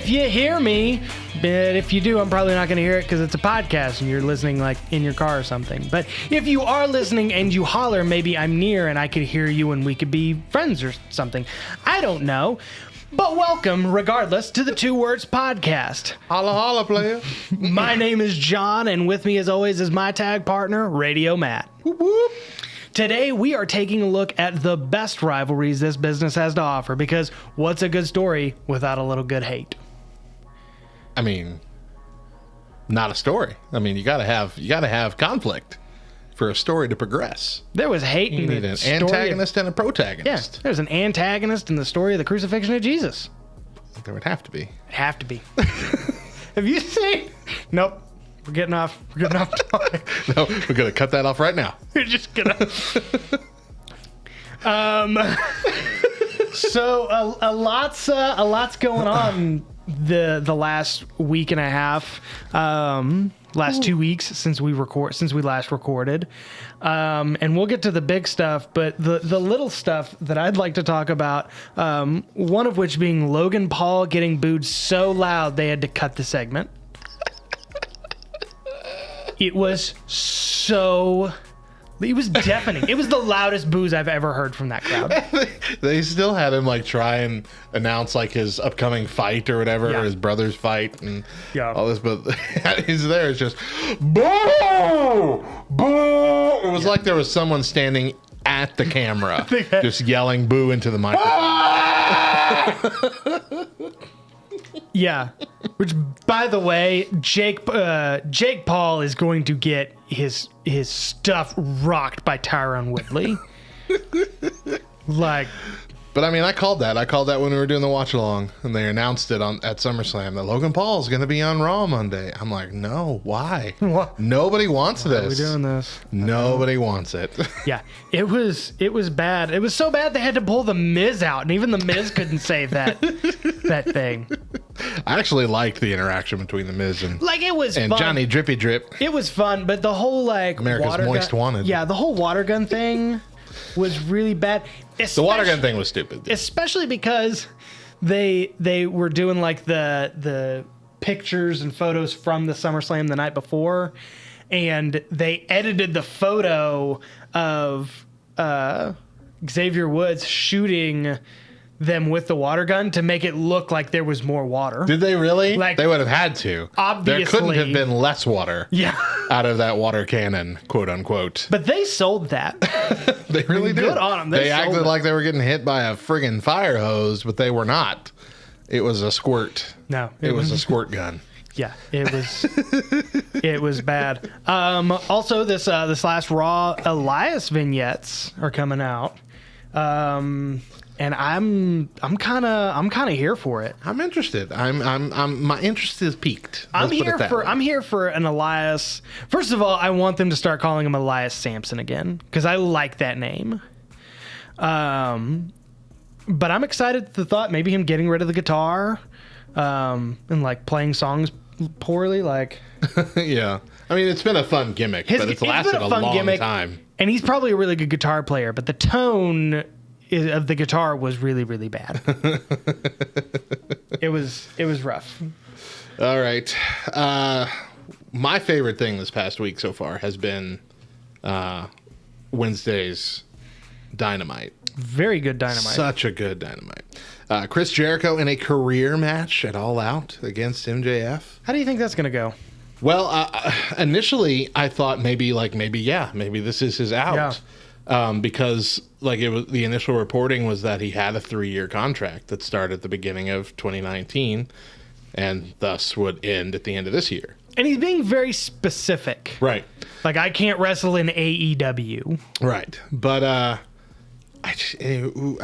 if you hear me. But if you do, I'm probably not going to hear it because it's a podcast and you're listening like in your car or something. But if you are listening and you holler, maybe I'm near and I could hear you and we could be friends or something. I don't know. But welcome, regardless, to the Two Words Podcast. Holla, holla, player. My name is John, and with me, as always, is my tag partner, Radio Matt. Whoop, whoop. Today, we are taking a look at the best rivalries this business has to offer, because what's a good story without a little good hate? I mean, not a story. I mean, you gotta have conflict for a story to progress. There was hate You in need the an story antagonist and a Yeah, protagonist. there's an antagonist in the story of the crucifixion of Jesus. There would have to be. It'd have to be. Have you seen? Nope. We're getting off topic. No, we're gonna cut that off right now. You're just gonna. So a lot's going on the last week and a half, last 2 weeks since we last recorded, and we'll get to the big stuff. But the little stuff that I'd like to talk about, one of which being Logan Paul getting booed so loud they had to cut the segment. It was deafening. It was the loudest boos I've ever heard from that crowd. They still had him like try and announce like his upcoming fight or whatever, Yeah. or his brother's fight and Yeah. all this, but he's there. It's just boo, boo. It was like there was someone standing at the camera, just yelling boo into the microphone. Yeah. Which, by the way, Jake Paul is going to get his stuff rocked by Tyron Woodley. Like, But I mean, I called that when we were doing the watch along, and they announced it at SummerSlam that Logan Paul is going to be on Raw Monday. I'm like, no, why? What? Nobody wants this. are we doing this? Nobody wants it. Yeah, it was bad. It was so bad they had to pull the Miz out, and even the Miz couldn't save that thing. I actually liked the interaction between the Miz and Like, it was and fun. Johnny Drippy Drip. It was fun, but the whole like America's water Most gun, Wanted. Yeah, the whole water gun thing was really bad. The water gun thing was stupid. Especially because they were doing like the pictures and photos from the SummerSlam the night before, and they edited the photo of Xavier Woods shooting them with the water gun to make it look like there was more water. Did they really? Like, they would have had to. obviously. There couldn't have been less water Yeah. out of that water cannon, quote unquote. But they sold that. They really did. Good on 'em. They They sold acted it. like they were getting hit by a friggin' fire hose, but they were not. It was a squirt. No, It was a squirt gun. Yeah, it was bad. Also, this last Raw Elias vignettes are coming out, and I'm kind of here for it. I'm interested. My interest is piqued. I'm Let's put it that way. here for an Elias. First of all, I want them to start calling him Elias Sampson again because I like that name. But I'm excited at the thought maybe him getting rid of the guitar, and like playing songs poorly, like. Yeah. I mean, it's been a fun gimmick, but it's lasted a long time. And he's probably a really good guitar player, but the tone of the guitar was really, really bad. It was rough. All right. My favorite thing this past week so far has been Wednesday's Dynamite. Very good Dynamite. Such a good Dynamite. Chris Jericho in a career match at All Out against MJF. How do you think that's going to go? Well, initially I thought maybe this is his out. Because like the initial reporting was that he had a 3-year contract that started at the beginning of 2019 and thus would end at the end of this year. And he's being very specific. Right. Like, I can't wrestle in AEW. Right. But I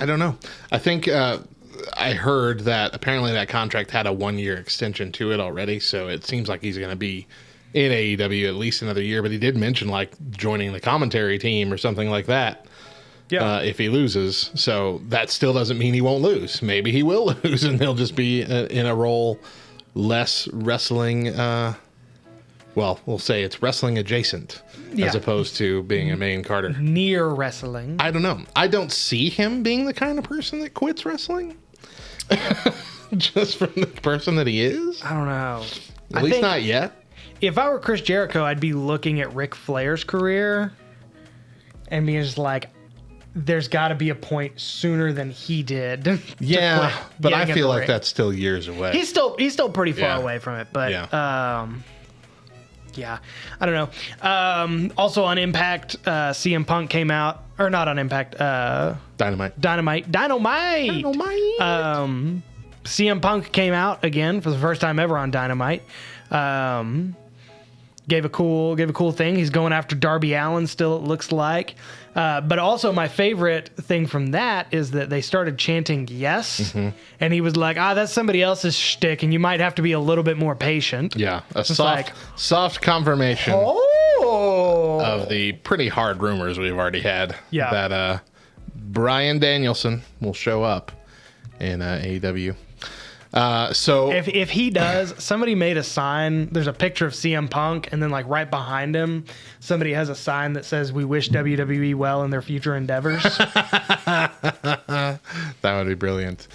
don't know. I think I heard that apparently that contract had a 1-year extension to it already, so it seems like he's going to be in AEW at least another year, but he did mention like joining the commentary team or something like that. Yeah. If he loses. So that still doesn't mean he won't lose. Maybe he will lose and he'll just be in a role less wrestling. Well, we'll say it's wrestling adjacent as opposed to being a main Carter. Near wrestling. I don't know. I don't see him being the kind of person that quits wrestling. just from the person that he is? I don't know. At least not yet. If I were Chris Jericho, I'd be looking at Ric Flair's career and being just like, there's got to be a point sooner than he did. Yeah, but I feel like that's still years away. He's still pretty far away from it, but yeah, I don't know. Also on Impact, CM Punk came out, or not on Impact. Dynamite. CM Punk came out again for the first time ever on Dynamite. Gave a cool thing. He's going after Darby Allin still, it looks like. But also my favorite thing from that is that they started chanting yes. And he was like, that's somebody else's shtick, and you might have to be a little bit more patient. Yeah, soft confirmation of the pretty hard rumors we've already had. Yeah. That Bryan Danielson will show up in AEW. So if he does, somebody made a sign. There's a picture of CM Punk, and then like right behind him, somebody has a sign that says, "We wish WWE well in their future endeavors." That would be brilliant.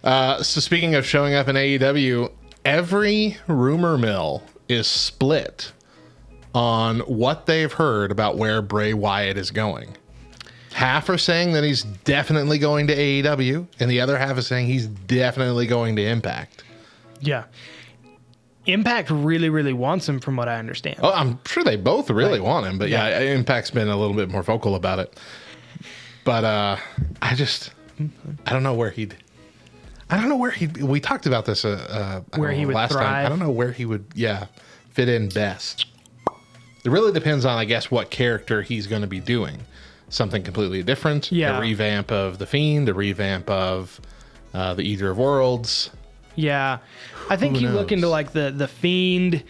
So speaking of showing up in AEW, every rumor mill is split on what they've heard about where Bray Wyatt is going. Half are saying that he's definitely going to AEW, and the other half is saying he's definitely going to Impact. Yeah. Impact really, really wants him, from what I understand. Oh, I'm sure they both really want him, but yeah, Impact's been a little bit more vocal about it. But I don't know where we talked about this where he would last thrive. time. I don't know where he would fit in best. It really depends on, I guess, what character he's going to be doing. Something completely different. Yeah. A revamp of The Fiend, a revamp of the Eater of Worlds. Yeah. I think Who you knows? look into like the Fiend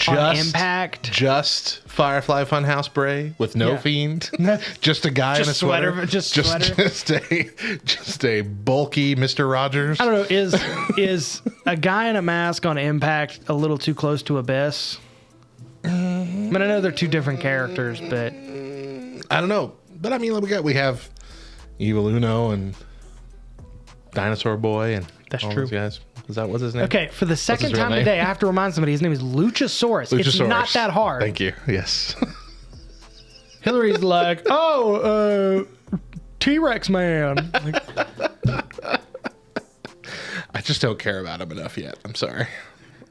on Impact. Just Firefly Funhouse Bray with no Fiend. Just a guy in a sweater. Just a bulky Mr. Rogers. I don't know. Is a guy in a mask on Impact a little too close to Abyss? I mean, I know they're two different characters, but I don't know. But I mean, we have Evil Uno and Dinosaur Boy and That's all true. those guys. What's his name? Okay, for the second real time name? today, I have to remind somebody his name is Luchasaurus. It's not that hard. Thank you. Yes. Hillary's like, T-Rex man. Like, I just don't care about him enough yet. I'm sorry.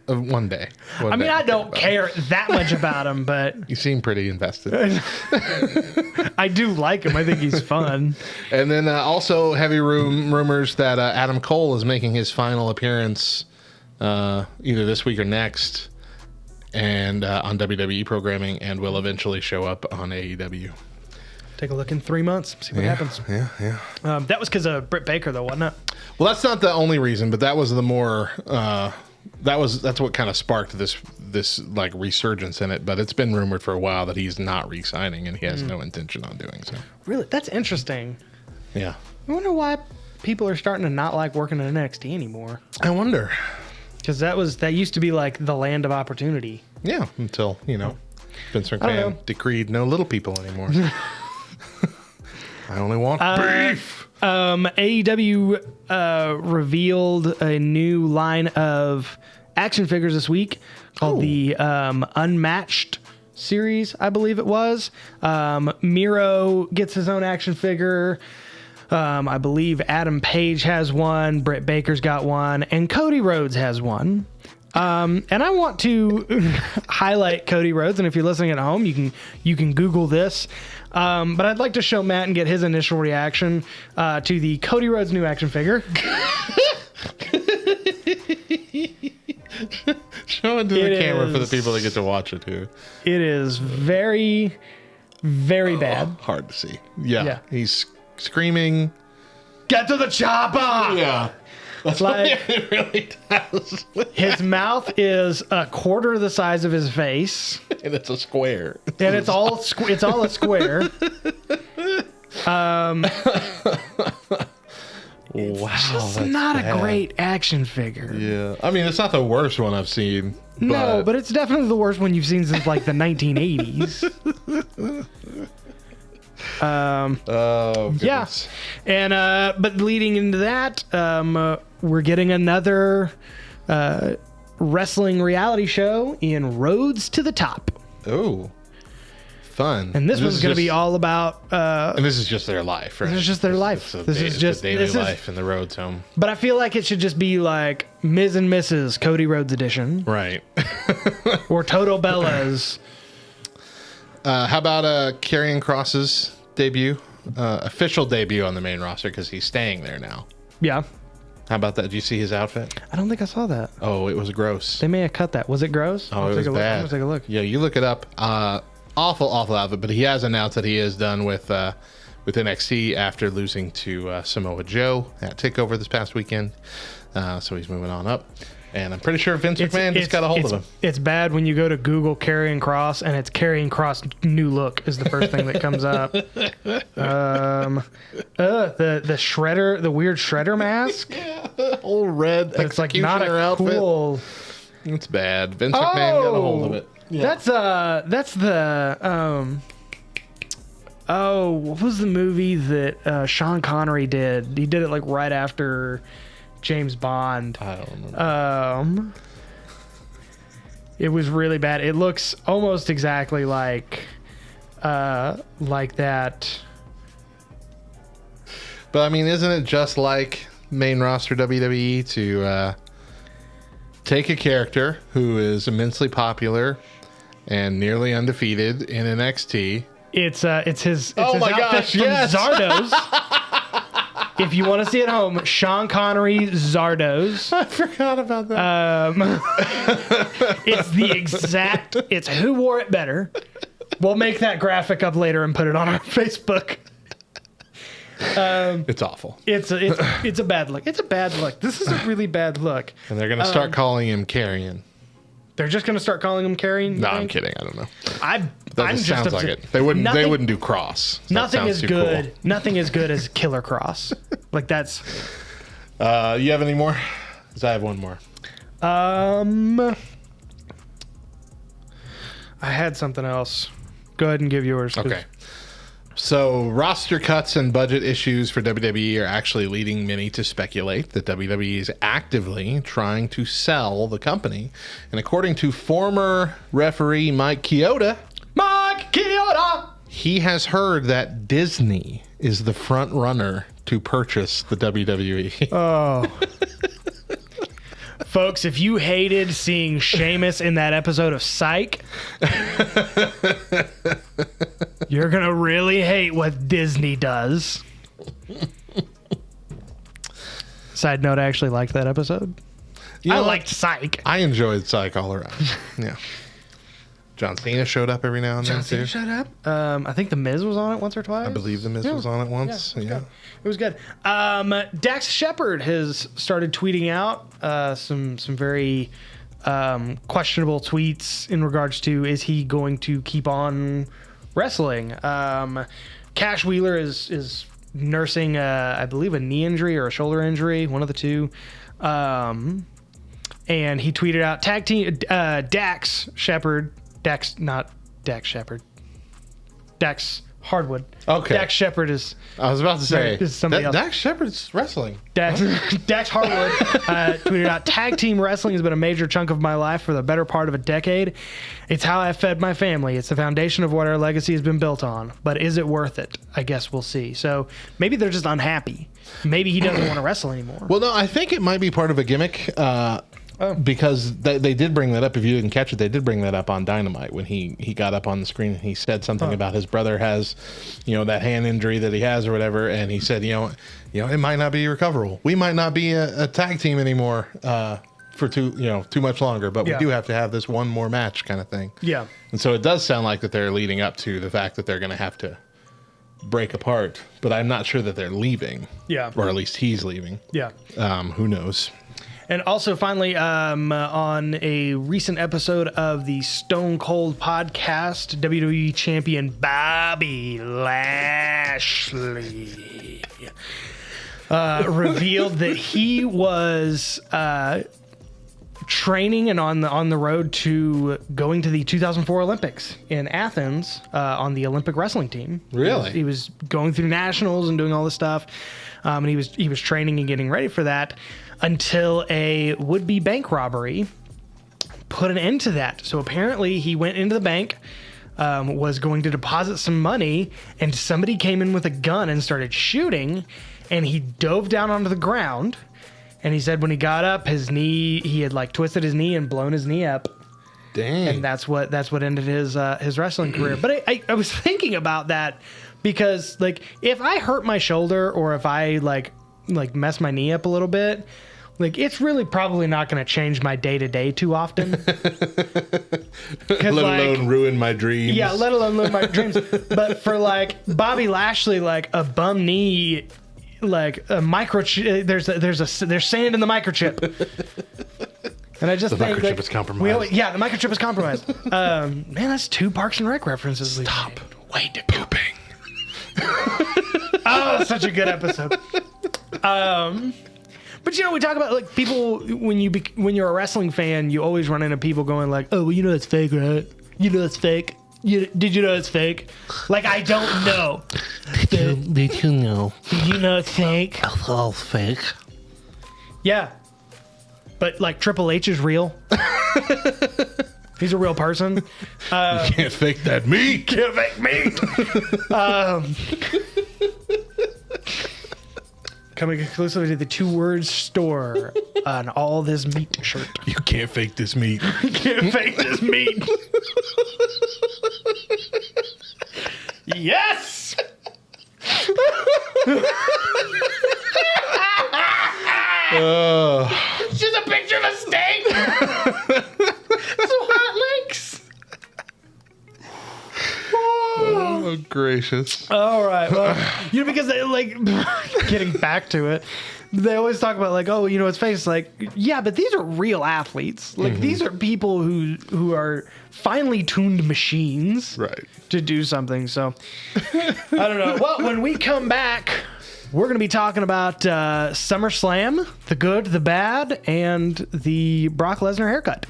One day. I mean, I don't care that much about him, but You seem pretty invested. I do like him. I think he's fun. And then also heavy rumors that Adam Cole is making his final appearance either this week or next, and on WWE programming, and will eventually show up on AEW. Take a look in 3 months, see what happens. Yeah. That was because of Britt Baker, though, wasn't it? Well, that's not the only reason, but that was the more that's what kind of sparked this like resurgence in it. But it's been rumored for a while that he's not re-signing, and he has no intention on doing so. Really, that's interesting. Yeah, I wonder why people are starting to not like working in NXT anymore. I wonder. Because that used to be like the land of opportunity. Yeah, until Vince I don't know. McMahon decreed no little people anymore. I only want beef. AEW revealed a new line of action figures this week called the Unmatched series, I believe it was. Miro gets his own action figure. I believe Adam Page has one, Britt Baker's got one, and Cody Rhodes has one. And I want to highlight Cody Rhodes, and if you're listening at home, you can Google this. But I'd like to show Matt and get his initial reaction to the Cody Rhodes new action figure. Show it to the camera for the people that get to watch it here. It is very, very bad. Hard to see. Yeah. He's screaming. Get to the chopper! Yeah. That's like, what it really does. His mouth is a quarter the size of his face. And it's a square. And it's all a square. Wow. It's not a great action figure. Yeah. I mean, it's not the worst one I've seen. No, but it's definitely the worst one you've seen since like the 1980s. Oh, goodness. And but leading into that, we're getting another wrestling reality show in Roads to the Top. Oh, fun. And this one's going to be all about... and this is just their life, right? This is just their life. This is just the daily life in the Rhodes home. But I feel like it should just be like Ms. and Mrs. Cody Rhodes edition. Right. Or Toto Bella's. How about Karrion Kross's debut? Official debut on the main roster because he's staying there now. Yeah. How about that? Did you see his outfit? I don't think I saw that. Oh, it was gross. They may have cut that. Was it gross? Oh, it was bad. I'm going to take a look. Yeah, you look it up. Awful outfit, but he has announced that he is done with NXT after losing to Samoa Joe at TakeOver this past weekend. So he's moving on up. And I'm pretty sure Vince McMahon just got a hold of him. It's bad when you go to Google Karrion Kross and it's Karrion Kross new look is the first thing that comes up. The shredder, the weird shredder mask. Yeah, the whole red executioner it's like not a outfit. Cool. It's bad. Vince McMahon got a hold of it. Yeah. That's the what was the movie that Sean Connery did? He did it like right after James Bond. I don't remember. It was really bad. It looks almost exactly like that. But I mean, isn't it just like main roster WWE to take a character who is immensely popular and nearly undefeated in NXT? It's his Oh my outfit gosh, from yes. Zardoz. If you want to see it at home, Sean Connery Zardoz. I forgot about that. It's the exact. It's who wore it better. We'll make that graphic up later and put it on our Facebook. It's awful. It's a bad look. It's a bad look. This is a really bad look. And they're going to start calling him Karrion. They're just going to start calling him Karrion? No, I'm kidding. I don't know. I'm Just just sounds like upset. it. They wouldn't do Cross. Nothing is good. Cool. Nothing is good as Killer Cross. Like that's. You have any more? Because I have one more. I had something else. Go ahead and give yours. Okay. So roster cuts and budget issues for WWE are actually leading many to speculate that WWE is actively trying to sell the company. And according to former referee Mike Chioda, he has heard that Disney is the front runner to purchase the WWE. Oh. Folks, if you hated seeing Sheamus in that episode of Psych, you're going to really hate what Disney does. Side note, I actually liked that episode. I liked Psych. I enjoyed Psych all around. Yeah. John Cena showed up every now and then, too. Shut up. I think The Miz was on it once or twice. I believe The Miz was on it once. Yeah. It was good. Dax Shepard has started tweeting out some very questionable tweets in regards to is he going to keep on wrestling. Cash Wheeler is nursing, I believe, a knee injury or a shoulder injury, one of the two. And he tweeted out, tag team, Dax Shepard. Not Dax Shepard. Dax Hardwood. Okay. Dax Shepard is... I was about to say, is somebody else. Dax Shepard's wrestling. Dax Hardwood tweeted out, tag team wrestling has been a major chunk of my life for the better part of a decade. It's how I fed my family. It's the foundation of what our legacy has been built on. But is it worth it? I guess we'll see. So maybe they're just unhappy. Maybe he doesn't want to wrestle anymore. Well, no, I think it might be part of a gimmick. Because they did bring that up. If you didn't catch it, they did bring that up on Dynamite when he got up on the screen and he said something about his brother has, that hand injury that he has or whatever, and he said, it might not be recoverable. We might not be a tag team anymore for too much longer, but we do have to have this one more match kind of thing. Yeah. And so it does sound like that they're leading up to the fact that they're going to have to break apart, but I'm not sure that they're leaving. Yeah. Or at least he's leaving. Yeah. Who knows? And also, finally, on a recent episode of the Stone Cold podcast, WWE champion Bobby Lashley revealed that he was training and on the road to going to the 2004 Olympics in Athens on the Olympic wrestling team. Really? He was going through nationals and doing all this stuff, and he was training and getting ready for that until a would-be bank robbery put an end to that. So apparently he went into the bank, was going to deposit some money, and somebody came in with a gun and started shooting, and he dove down onto the ground. And he said when he got up, he had like twisted his knee and blown his knee up. Dang. And that's what ended his wrestling career. But I was thinking about that because like if I hurt my shoulder or if I like mess my knee up a little bit, like it's really probably not going to change my day to day too often. Let alone ruin my dreams. Yeah, let alone ruin my dreams. But for like Bobby Lashley, like a bum knee. Like a microchip, there's sand in the microchip, and I just think microchip is compromised. The microchip is compromised. Man, that's 2 Parks and Rec references. Stop. Way to pooping. Oh, such a good episode. But we talk about like people when you're a wrestling fan, you always run into people going like, oh, well, that's fake, right? That's fake. Did you know it's fake? Like, I don't know. Did you know? Did you know it's fake? It's all fake. Yeah. But, like, Triple H is real. He's a real person. You can't fake that meat. Can't fake meat. Coming exclusively to the 2 Words store on All This Meat shirt. You can't fake this meat. You can't fake this meat. Yes! It's just a picture of a steak. Some hot links. Oh, gracious. All right. Well, because they, like, getting back to it, they always talk about like, oh, it's fake. It's like, yeah, but these are real athletes. Like these are people who are finely tuned machines, Right. to do something. So I don't know. Well, when we come back, we're going to be talking about SummerSlam, the good, the bad, and the Brock Lesnar haircut.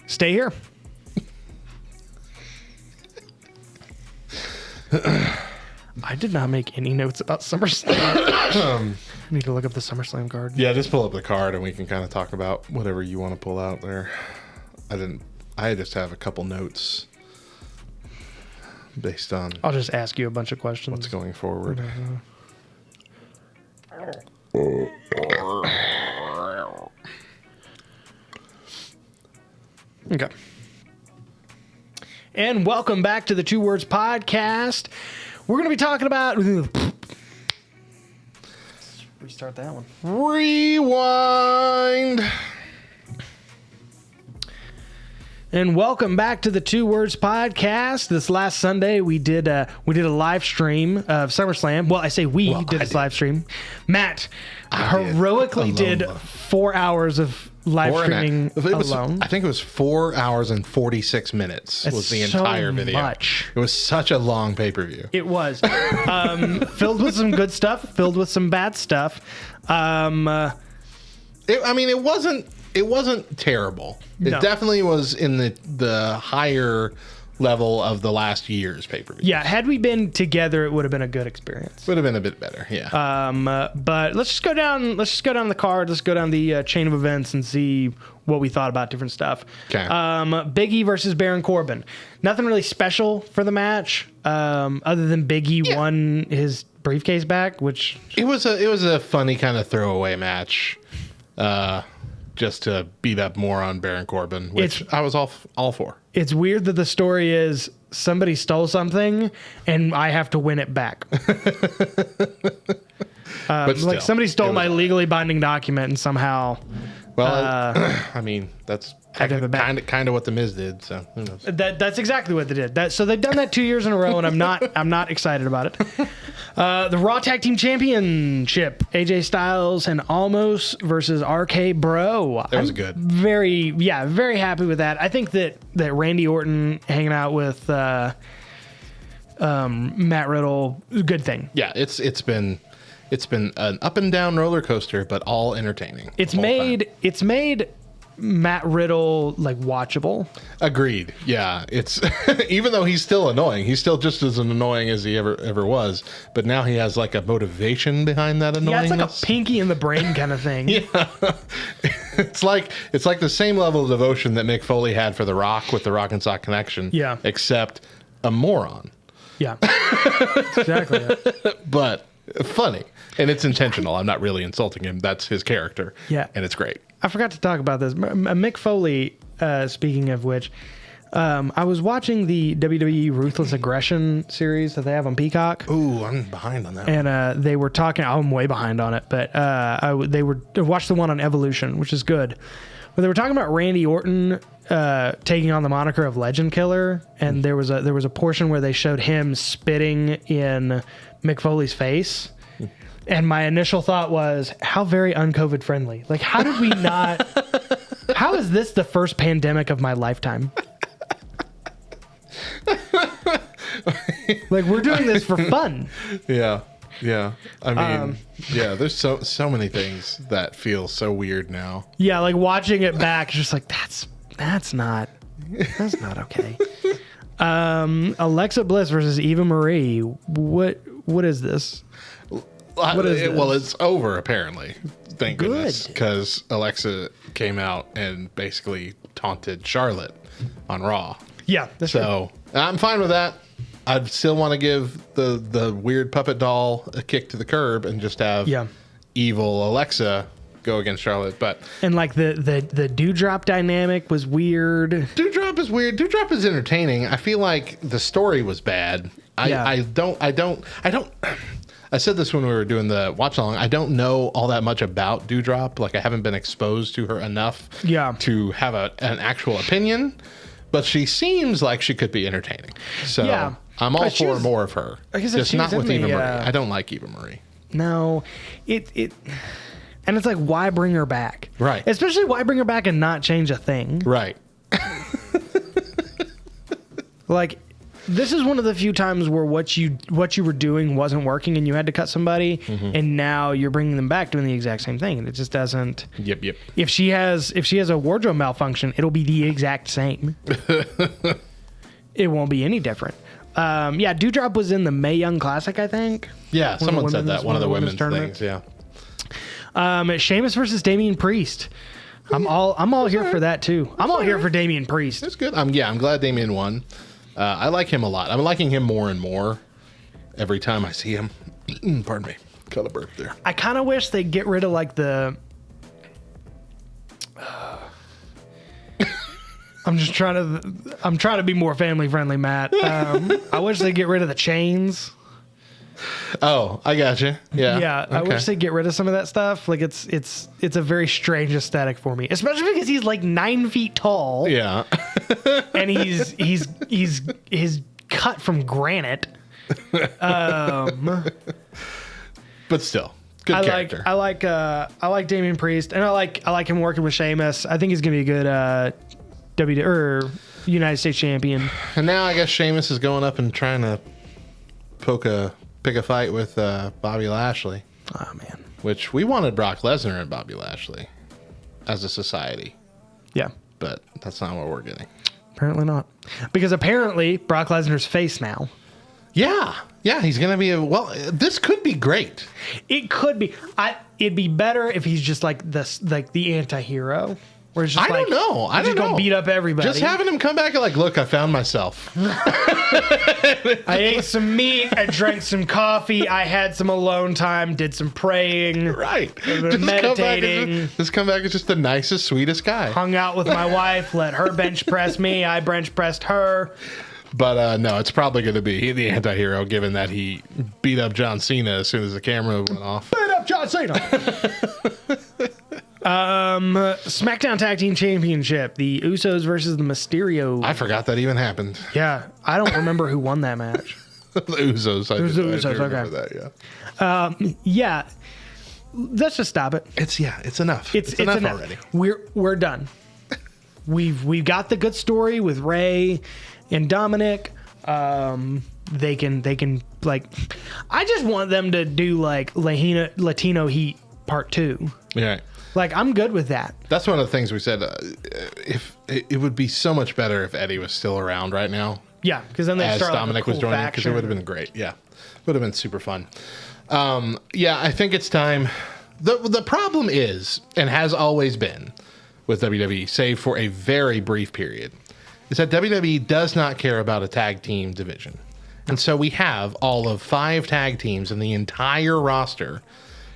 Stay here. I did not make any notes about SummerSlam. I need to look up the SummerSlam card. Yeah, just pull up the card and we can kind of talk about whatever you want to pull out there. I just have a couple notes based on I'll just ask you a bunch of questions. what's going forward. Okay. And welcome back to the 2 Words Podcast. We're going to be talking about... Restart that one. Rewind. And welcome back to the 2 Words Podcast. This last Sunday, we did a live stream of SummerSlam. Well, I say we did this live stream. Matt heroically did 4 hours of live streaming alone. I think it was 4 hours and 46 minutes was the so entire video. Much. It was such a long pay-per-view. It was. Filled with some good stuff, filled with some bad stuff. It wasn't terrible. No. It definitely was in the higher level of the last year's pay-per-view. Yeah, had we been together, it would have been a good experience. Would have been a bit better, yeah. But let's just go down the card. Let's go down the chain of events and see what we thought about different stuff. Okay. Big E versus Baron Corbin. Nothing really special for the match, other than Big E won his briefcase back, which it was a funny kind of throwaway match. Just to beat up more on Baron Corbin, which I was all for. It's weird that the story is somebody stole something and I have to win it back. But still, like somebody stole my legally binding document and somehow. Well, I mean that's kind of what the Miz did. So who knows? That's exactly what they did. So they've done that 2 years in a row, and I'm not excited about it. The Raw Tag Team Championship: AJ Styles and Almost versus RK Bro. That was good. Very happy with that. I think that Randy Orton hanging out with Matt Riddle is a good thing. Yeah, it's been an up and down roller coaster, but all entertaining. It's made Matt Riddle like watchable. Agreed. Yeah, it's even though he's still annoying, he's still just as annoying as he ever was. But now he has like a motivation behind that annoyingness. Yeah, it's like a pinky in the brain kind of thing. Yeah, it's like the same level of devotion that Mick Foley had for The Rock with the Rock and Sock Connection. Yeah, except a moron. Yeah, that's exactly it. But funny, and it's intentional. I'm not really insulting him. That's his character. Yeah, and it's great. I forgot to talk about this. Mick Foley, speaking of which, I was watching the WWE Ruthless Aggression series that they have on Peacock. Ooh, I'm behind on that. And they were talking, I'm way behind on it, but I watched the one on Evolution, which is good. But they were talking about Randy Orton taking on the moniker of Legend Killer, and there was a portion where they showed him spitting in Mick Foley's face. And my initial thought was, how very un-COVID friendly. Like, how did we not... How is this the first pandemic of my lifetime? Like, we're doing this for fun. Yeah. I mean, yeah, there's so many things that feel so weird now. Yeah, like, watching it back, just like, that's not okay. Alexa Bliss versus Eva Marie. What is this? What is this? Well, it's over apparently. Thank goodness, because Alexa came out and basically taunted Charlotte on Raw. Yeah, that's so I'm fine with that. I still want to give the weird puppet doll a kick to the curb and just have evil Alexa go against Charlotte. But and like the Dewdrop dynamic was weird. Dewdrop is weird. Dewdrop is entertaining. I feel like the story was bad. I said this when we were doing the watch along. I don't know all that much about Dewdrop. Like, I haven't been exposed to her enough to have an actual opinion. But she seems like she could be entertaining. So I'm all for more of her. Just not with Eva Marie. I don't like Eva Marie. No, it and it's like, why bring her back? Right. Especially why bring her back and not change a thing? Right. Like, this is one of the few times where what you were doing wasn't working and you had to cut somebody, and now you're bringing them back doing the exact same thing, and it just doesn't. Yep. If she has a wardrobe malfunction, it'll be the exact same. It won't be any different. Dewdrop was in the Mae Young Classic, I think. Yeah, someone said that. One of the women's things. Yeah. Sheamus versus Damian Priest. I'm all here for that too. I'm all here for Damian Priest. That's good. I'm glad Damian won. I like him a lot. I'm liking him more and more every time I see him. Pardon me. Cut a burp there. I kind of wish they'd get rid of like the... I'm trying to be more family friendly, Matt. I wish they'd get rid of the chains. Oh, I got you. Yeah. Yeah. Okay. I wish they'd get rid of some of that stuff. Like, it's a very strange aesthetic for me, especially because he's like 9 feet tall. Yeah. And he's cut from granite. But still, good character. I like Damian Priest, and I like him working with Sheamus. I think he's gonna be a good United States champion. And now I guess Sheamus is going up and trying to pick a fight with Bobby Lashley. Oh man, which we wanted Brock Lesnar and Bobby Lashley as a society. Yeah, but that's not what we're getting. Apparently not, because apparently Brock Lesnar's face now. Yeah, he's gonna be this could be great. It could be. It'd be better if he's just like this, like the anti-hero. Where it's just I don't know. I don't know. Gonna beat up everybody. Just having him come back and like, look, I found myself. I ate some meat. I drank some coffee. I had some alone time. Did some praying. Right. Meditating. Just come back as just the nicest, sweetest guy. Hung out with my wife. Let her bench press me. I bench pressed her. But no, it's probably going to be the anti-hero, given that he beat up John Cena as soon as the camera went off. Beat up John Cena. SmackDown Tag Team Championship. The Usos versus the Mysterio. I forgot that even happened. Yeah, I don't remember who won that match. The Usos. The Usos. Okay. That, yeah. Let's just stop it. It's enough. It's enough already. We're done. We've got the good story with Ray and Dominic. They can like, I just want them to do like Latino Heat Part 2. Yeah. Like, I'm good with that. That's one of the things we said. If it would be so much better if Eddie was still around right now. Yeah, because then they As start Dominic was joining, because it would have been great. Yeah, would have been super fun. Yeah, I think it's time. The problem is, and has always been, with WWE, save for a very brief period, is that WWE does not care about a tag team division. And so we have all of 5 tag teams in the entire roster.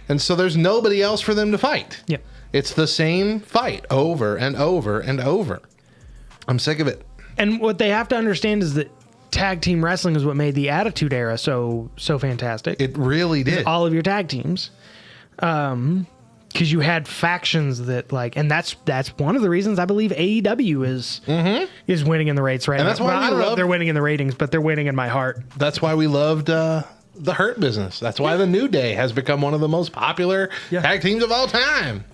And so there's nobody else for them to fight. Yep. It's the same fight over and over and over. I'm sick of it. And what they have to understand is that tag team wrestling is what made the Attitude Era so fantastic. It really did. All of your tag teams. Because you had factions that and that's one of the reasons I believe AEW is winning in the rates right now. that's why I don't know if they're winning in the ratings, but they're winning in my heart. That's why we loved the Hurt Business. That's why the New Day has become one of the most popular tag teams of all time.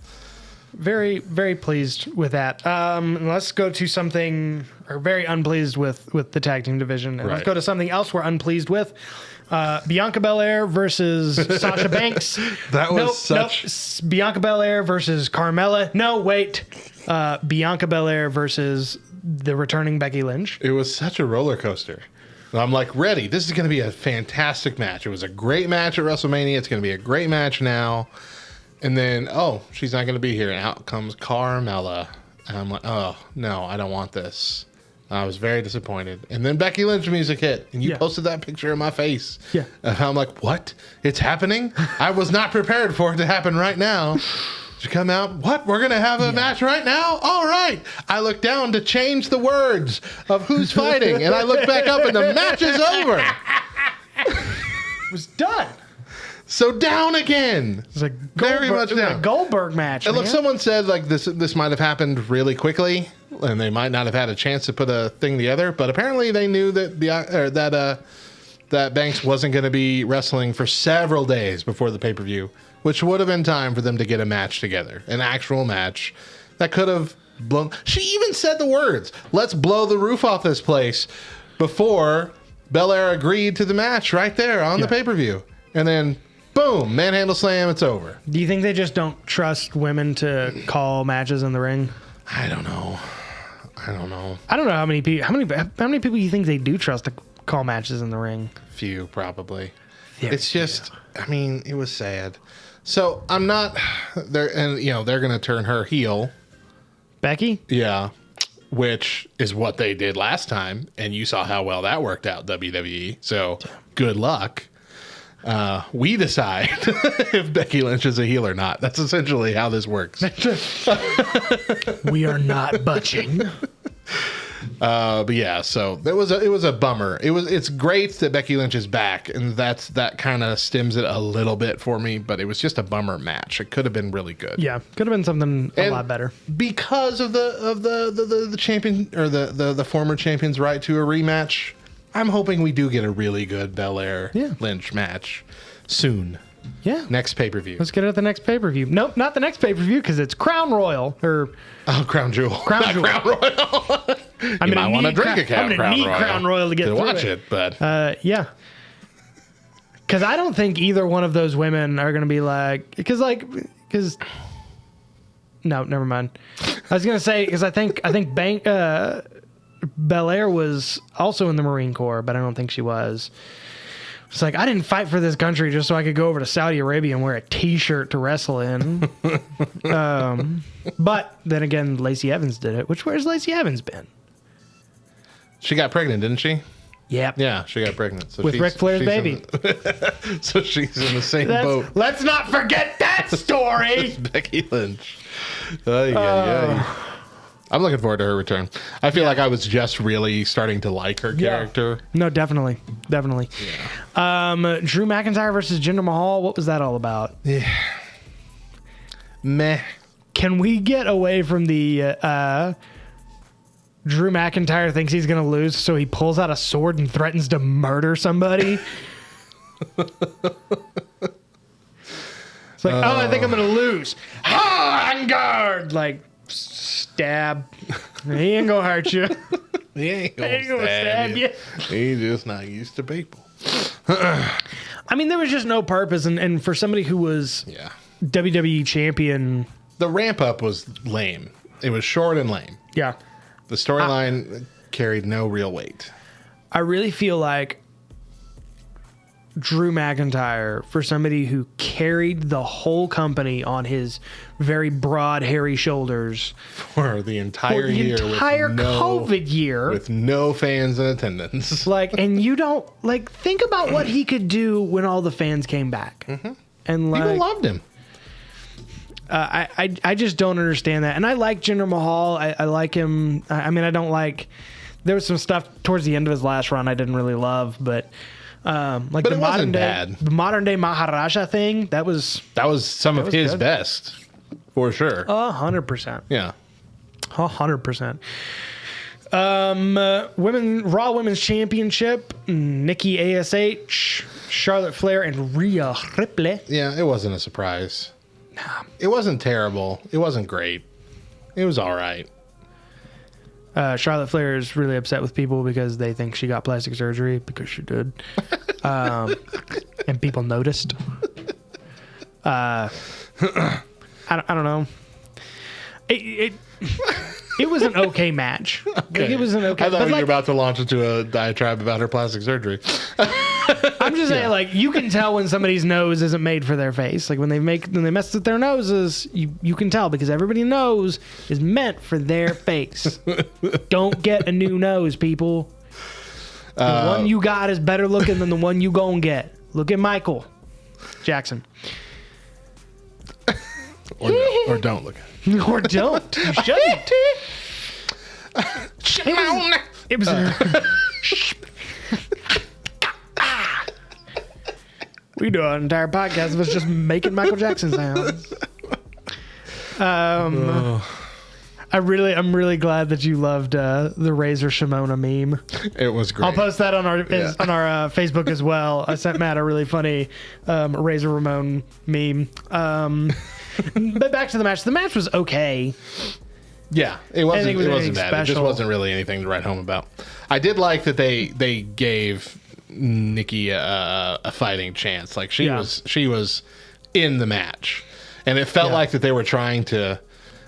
Very, very pleased with that. Let's go to something, or very unpleased with the tag team division. And let's go to something else we're unpleased with. Bianca Belair versus Sasha Banks. That was such... Bianca Belair versus Carmella. No, wait. Bianca Belair versus the returning Becky Lynch. It was such a roller coaster. I'm like, ready. This is going to be a fantastic match. It was a great match at WrestleMania. It's going to be a great match now. And then, she's not going to be here. And out comes Carmella. And I'm like, oh, no, I don't want this. I was very disappointed. And then Becky Lynch music hit. And you posted that picture of my face. Yeah. And I'm like, what? It's happening? I was not prepared for it to happen right now. She come out, what? We're going to have a match right now? All right. I look down to change the words of who's fighting. And I look back up and the match is over. It was done. So down again. It's a very much down. A Goldberg match. And look, someone said this might have happened really quickly, and they might not have had a chance to put a thing together. But apparently, they knew that that Banks wasn't going to be wrestling for several days before the pay-per-view, which would have been time for them to get a match together, an actual match that could have blown. She even said the words, "Let's blow the roof off this place," before Belair agreed to the match right there on the pay-per-view, and then. Boom, manhandle slam, it's over. Do you think they just don't trust women to call matches in the ring? I don't know. I don't know how many people you think they do trust to call matches in the ring? Few, probably. It's just, I mean, it was sad. So I'm not there, and they're going to turn her heel. Becky? Yeah, which is what they did last time, and you saw how well that worked out, WWE. So good luck. We decide if Becky Lynch is a heel or not. That's essentially how this works. We are not butching. But yeah, so it was a bummer. It's great that Becky Lynch is back, and that kind of stems it a little bit for me. But it was just a bummer match. It could have been really good. Yeah, could have been something a lot better because of the champion or the former champion's right to a rematch. I'm hoping we do get a really good Belair Lynch match soon. Yeah. Next pay-per-view. Let's get it at the next pay-per-view. Nope, not the next pay-per-view because it's Crown Royal. Crown Jewel. Crown Jewel. Crown Royal. I might want to drink a Crown Royal. I'm going to need Crown Royal to get through watch it. But yeah. Because I don't think either one of those women are going to be like... Because... No, never mind. I was going to say, because I think Belair was also in the Marine Corps, but I don't think she was. It's like, I didn't fight for this country just so I could go over to Saudi Arabia and wear a T-shirt to wrestle in. But then again, Lacey Evans did it. Where's Lacey Evans been? She got pregnant, didn't she? Yep. Yeah, she got pregnant. So with Ric Flair's baby. So she's in the same boat. Let's not forget that story. Becky Lynch. I'm looking forward to her return. I feel like I was just really starting to like her character. No, definitely. Yeah. Drew McIntyre versus Jinder Mahal. What was that all about? Yeah. Meh. Can we get away from the Drew McIntyre thinks he's going to lose, so he pulls out a sword and threatens to murder somebody? It's like, I think I'm going to lose. On guard! Like, stab. He ain't gonna hurt you. He ain't gonna stab you. He's just not used to people. I mean, there was just no purpose, and for somebody who was WWE champion the ramp up was lame. It was short and lame. Yeah. The storyline carried no real weight. I really feel like Drew McIntyre, for somebody who carried the whole company on his very broad, hairy shoulders For the entire for the year. entire with no, COVID year. With no fans in attendance. Like, and you don't, like, think about what he could do when all the fans came back. Mm-hmm. And, like, People loved him. I just don't understand that. And I like Jinder Mahal. I like him. I mean, I don't like, there was some stuff towards the end of his last run I didn't really love, but like But the it wasn't bad. the modern day Maharaja thing, that was Some of his good. best. For sure. 100%. Yeah. 100%. Raw Women's Championship, Nikki ASH, Charlotte Flair, and Rhea Ripley. Yeah, it wasn't a surprise. It wasn't terrible. It wasn't great. It was all right. Charlotte Flair is really upset with people because they think she got plastic surgery because she did. And people noticed. I don't know. It was an okay match. Like, it was an okay. I thought but you were like, about to launch into a diatribe about her plastic surgery. I'm just saying, like, you can tell when somebody's nose isn't made for their face. Like when they mess with their noses, you can tell because everybody knows is meant for their face. Don't get a new nose, people. The one you got is better looking than the one you gonna get. Look at Michael Jackson. Or don't look. Or don't. You shouldn't. It was we do an entire podcast of us just making Michael Jackson sounds. I'm really glad that you loved the Razor Shimona meme. It was great. I'll post that on our Facebook as well. I sent Matt a really funny Razor Ramon meme. But back to the match. The match was okay. Yeah, it wasn't. it was It wasn't anything bad. It special. just wasn't really anything to write home about. I did like that they gave Nikki a fighting chance. Like she was in the match, and it felt like that they were trying to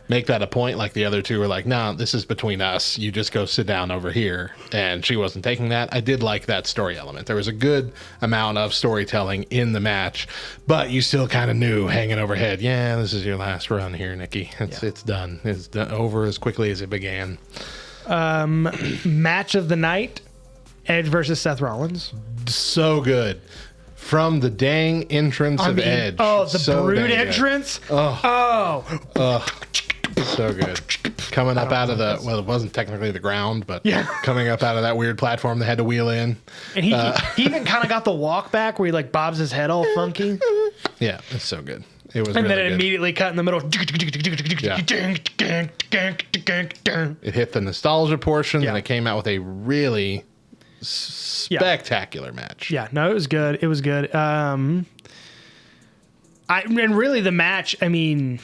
make that a point. Like the other two were like, "No, this is between us. You just go sit down over here." And she wasn't taking that. I did like that story element. There was a good amount of storytelling in the match, but you still kind of knew hanging overhead. Yeah, this is your last run here, Nikki. It's done. It's done over as quickly as it began. Match of the night: Edge versus Seth Rollins. So good. From the dang entrance of Edge. Oh, the So Brood dang good. entrance. So good. Coming up out of the, well, it wasn't technically the ground, but coming up out of that weird platform they had to wheel in. And he even kind of got the walk back where he like bobs his head all funky. Yeah, it's so good. It was And really then it good. immediately cut in the middle. It hit the nostalgia portion, Yeah. and it came out with a really spectacular match. Yeah, no, it was good. It was good. And really the match, I mean,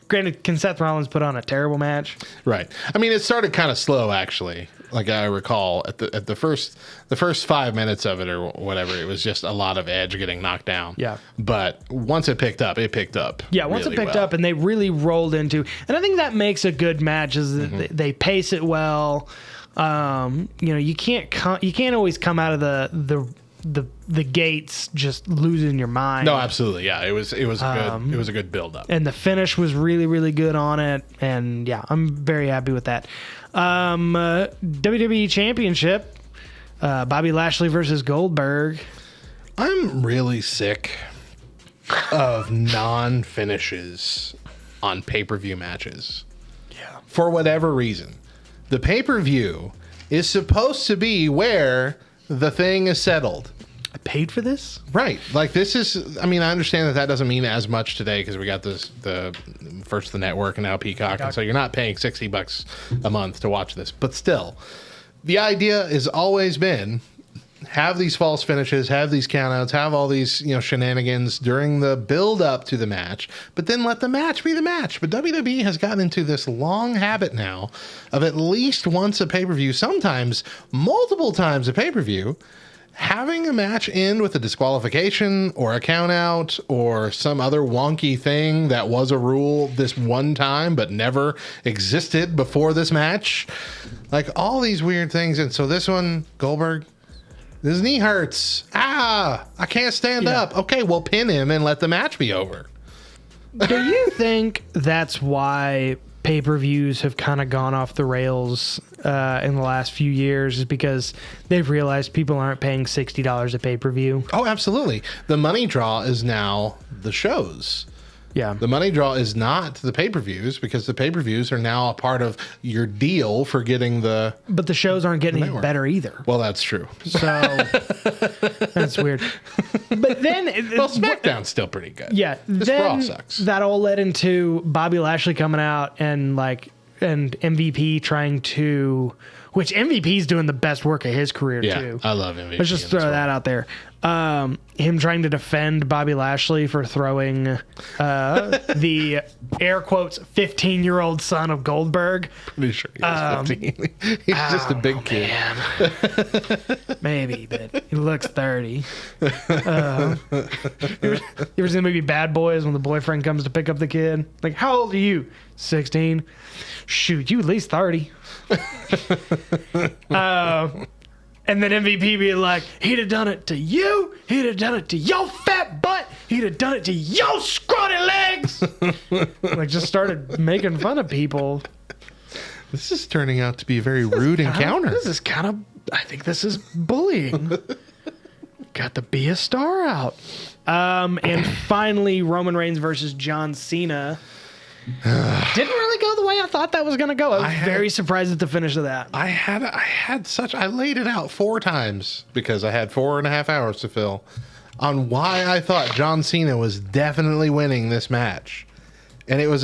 granted, can Seth Rollins put on a terrible match? Right. I mean, it started kind of slow, actually. Like I recall, at the first 5 minutes of it or whatever, it was just a lot of Edge getting knocked down. Yeah. But once it picked up, it picked up. Yeah, once really it picked well. up and they really rolled into, and I think that makes a good match is that they pace it well. You can't always come out of the gates just losing your mind. No, absolutely. Yeah, it was a good build up. And the finish was really, really good on it. And yeah, I'm very happy with that. WWE Championship, Bobby Lashley versus Goldberg. I'm really sick of non-finishes on pay-per-view matches. Yeah. For whatever reason. The pay-per-view is supposed to be where the thing is settled. I paid for this? Right. Like this is, I mean, I understand that doesn't mean as much today because we got the network and now Peacock. And so you're not paying $60 a month to watch this. But still, the idea has always been have these false finishes, have these countouts, have all these, shenanigans during the build up to the match, but then let the match be the match. But WWE has gotten into this long habit now of at least once a pay-per-view, sometimes multiple times a pay-per-view, having a match end with a disqualification or a count out or some other wonky thing that was a rule this one time but never existed before this match, like all these weird things. And so this one, Goldberg, his knee hurts. I can't stand up. Okay, we'll pin him and let the match be over. Do you think that's why pay-per-views have kind of gone off the rails in the last few years, is because they've realized people aren't paying $60 a pay-per-view? Oh, absolutely. The money draw is now the shows. Yeah. The money draw is not the pay-per-views, because the pay-per-views are now a part of your deal for getting the... But the shows aren't getting any better either. Well, that's true. So that's weird. But then... Well, SmackDown's still pretty good. Yeah. This then Raw sucks. that all led into Bobby Lashley coming out and MVP trying to... Which MVP's doing the best work of his career, too. I love MVP. Let's just throw that out there. Him trying to defend Bobby Lashley for throwing the air quotes 15-year-old son of Goldberg. Pretty sure he was 15. He's just a big kid. Maybe, but he looks 30. You ever seen the movie Bad Boys when the boyfriend comes to pick up the kid? Like, how old are you? 16. Shoot, you at least 30. And then MVP being like, he'd have done it to you. He'd have done it to your fat butt. He'd have done it to your scrawny legs. Like, just started making fun of people. This is turning out to be a very rude encounter. This is kind of, I think this is bullying. Got the Be a Star out. And finally, Roman Reigns versus John Cena. Didn't really go the way I thought that was going to go. I was very surprised at the finish of that. I laid it out 4 times because I had 4.5 hours to fill on why I thought John Cena was definitely winning this match. And it was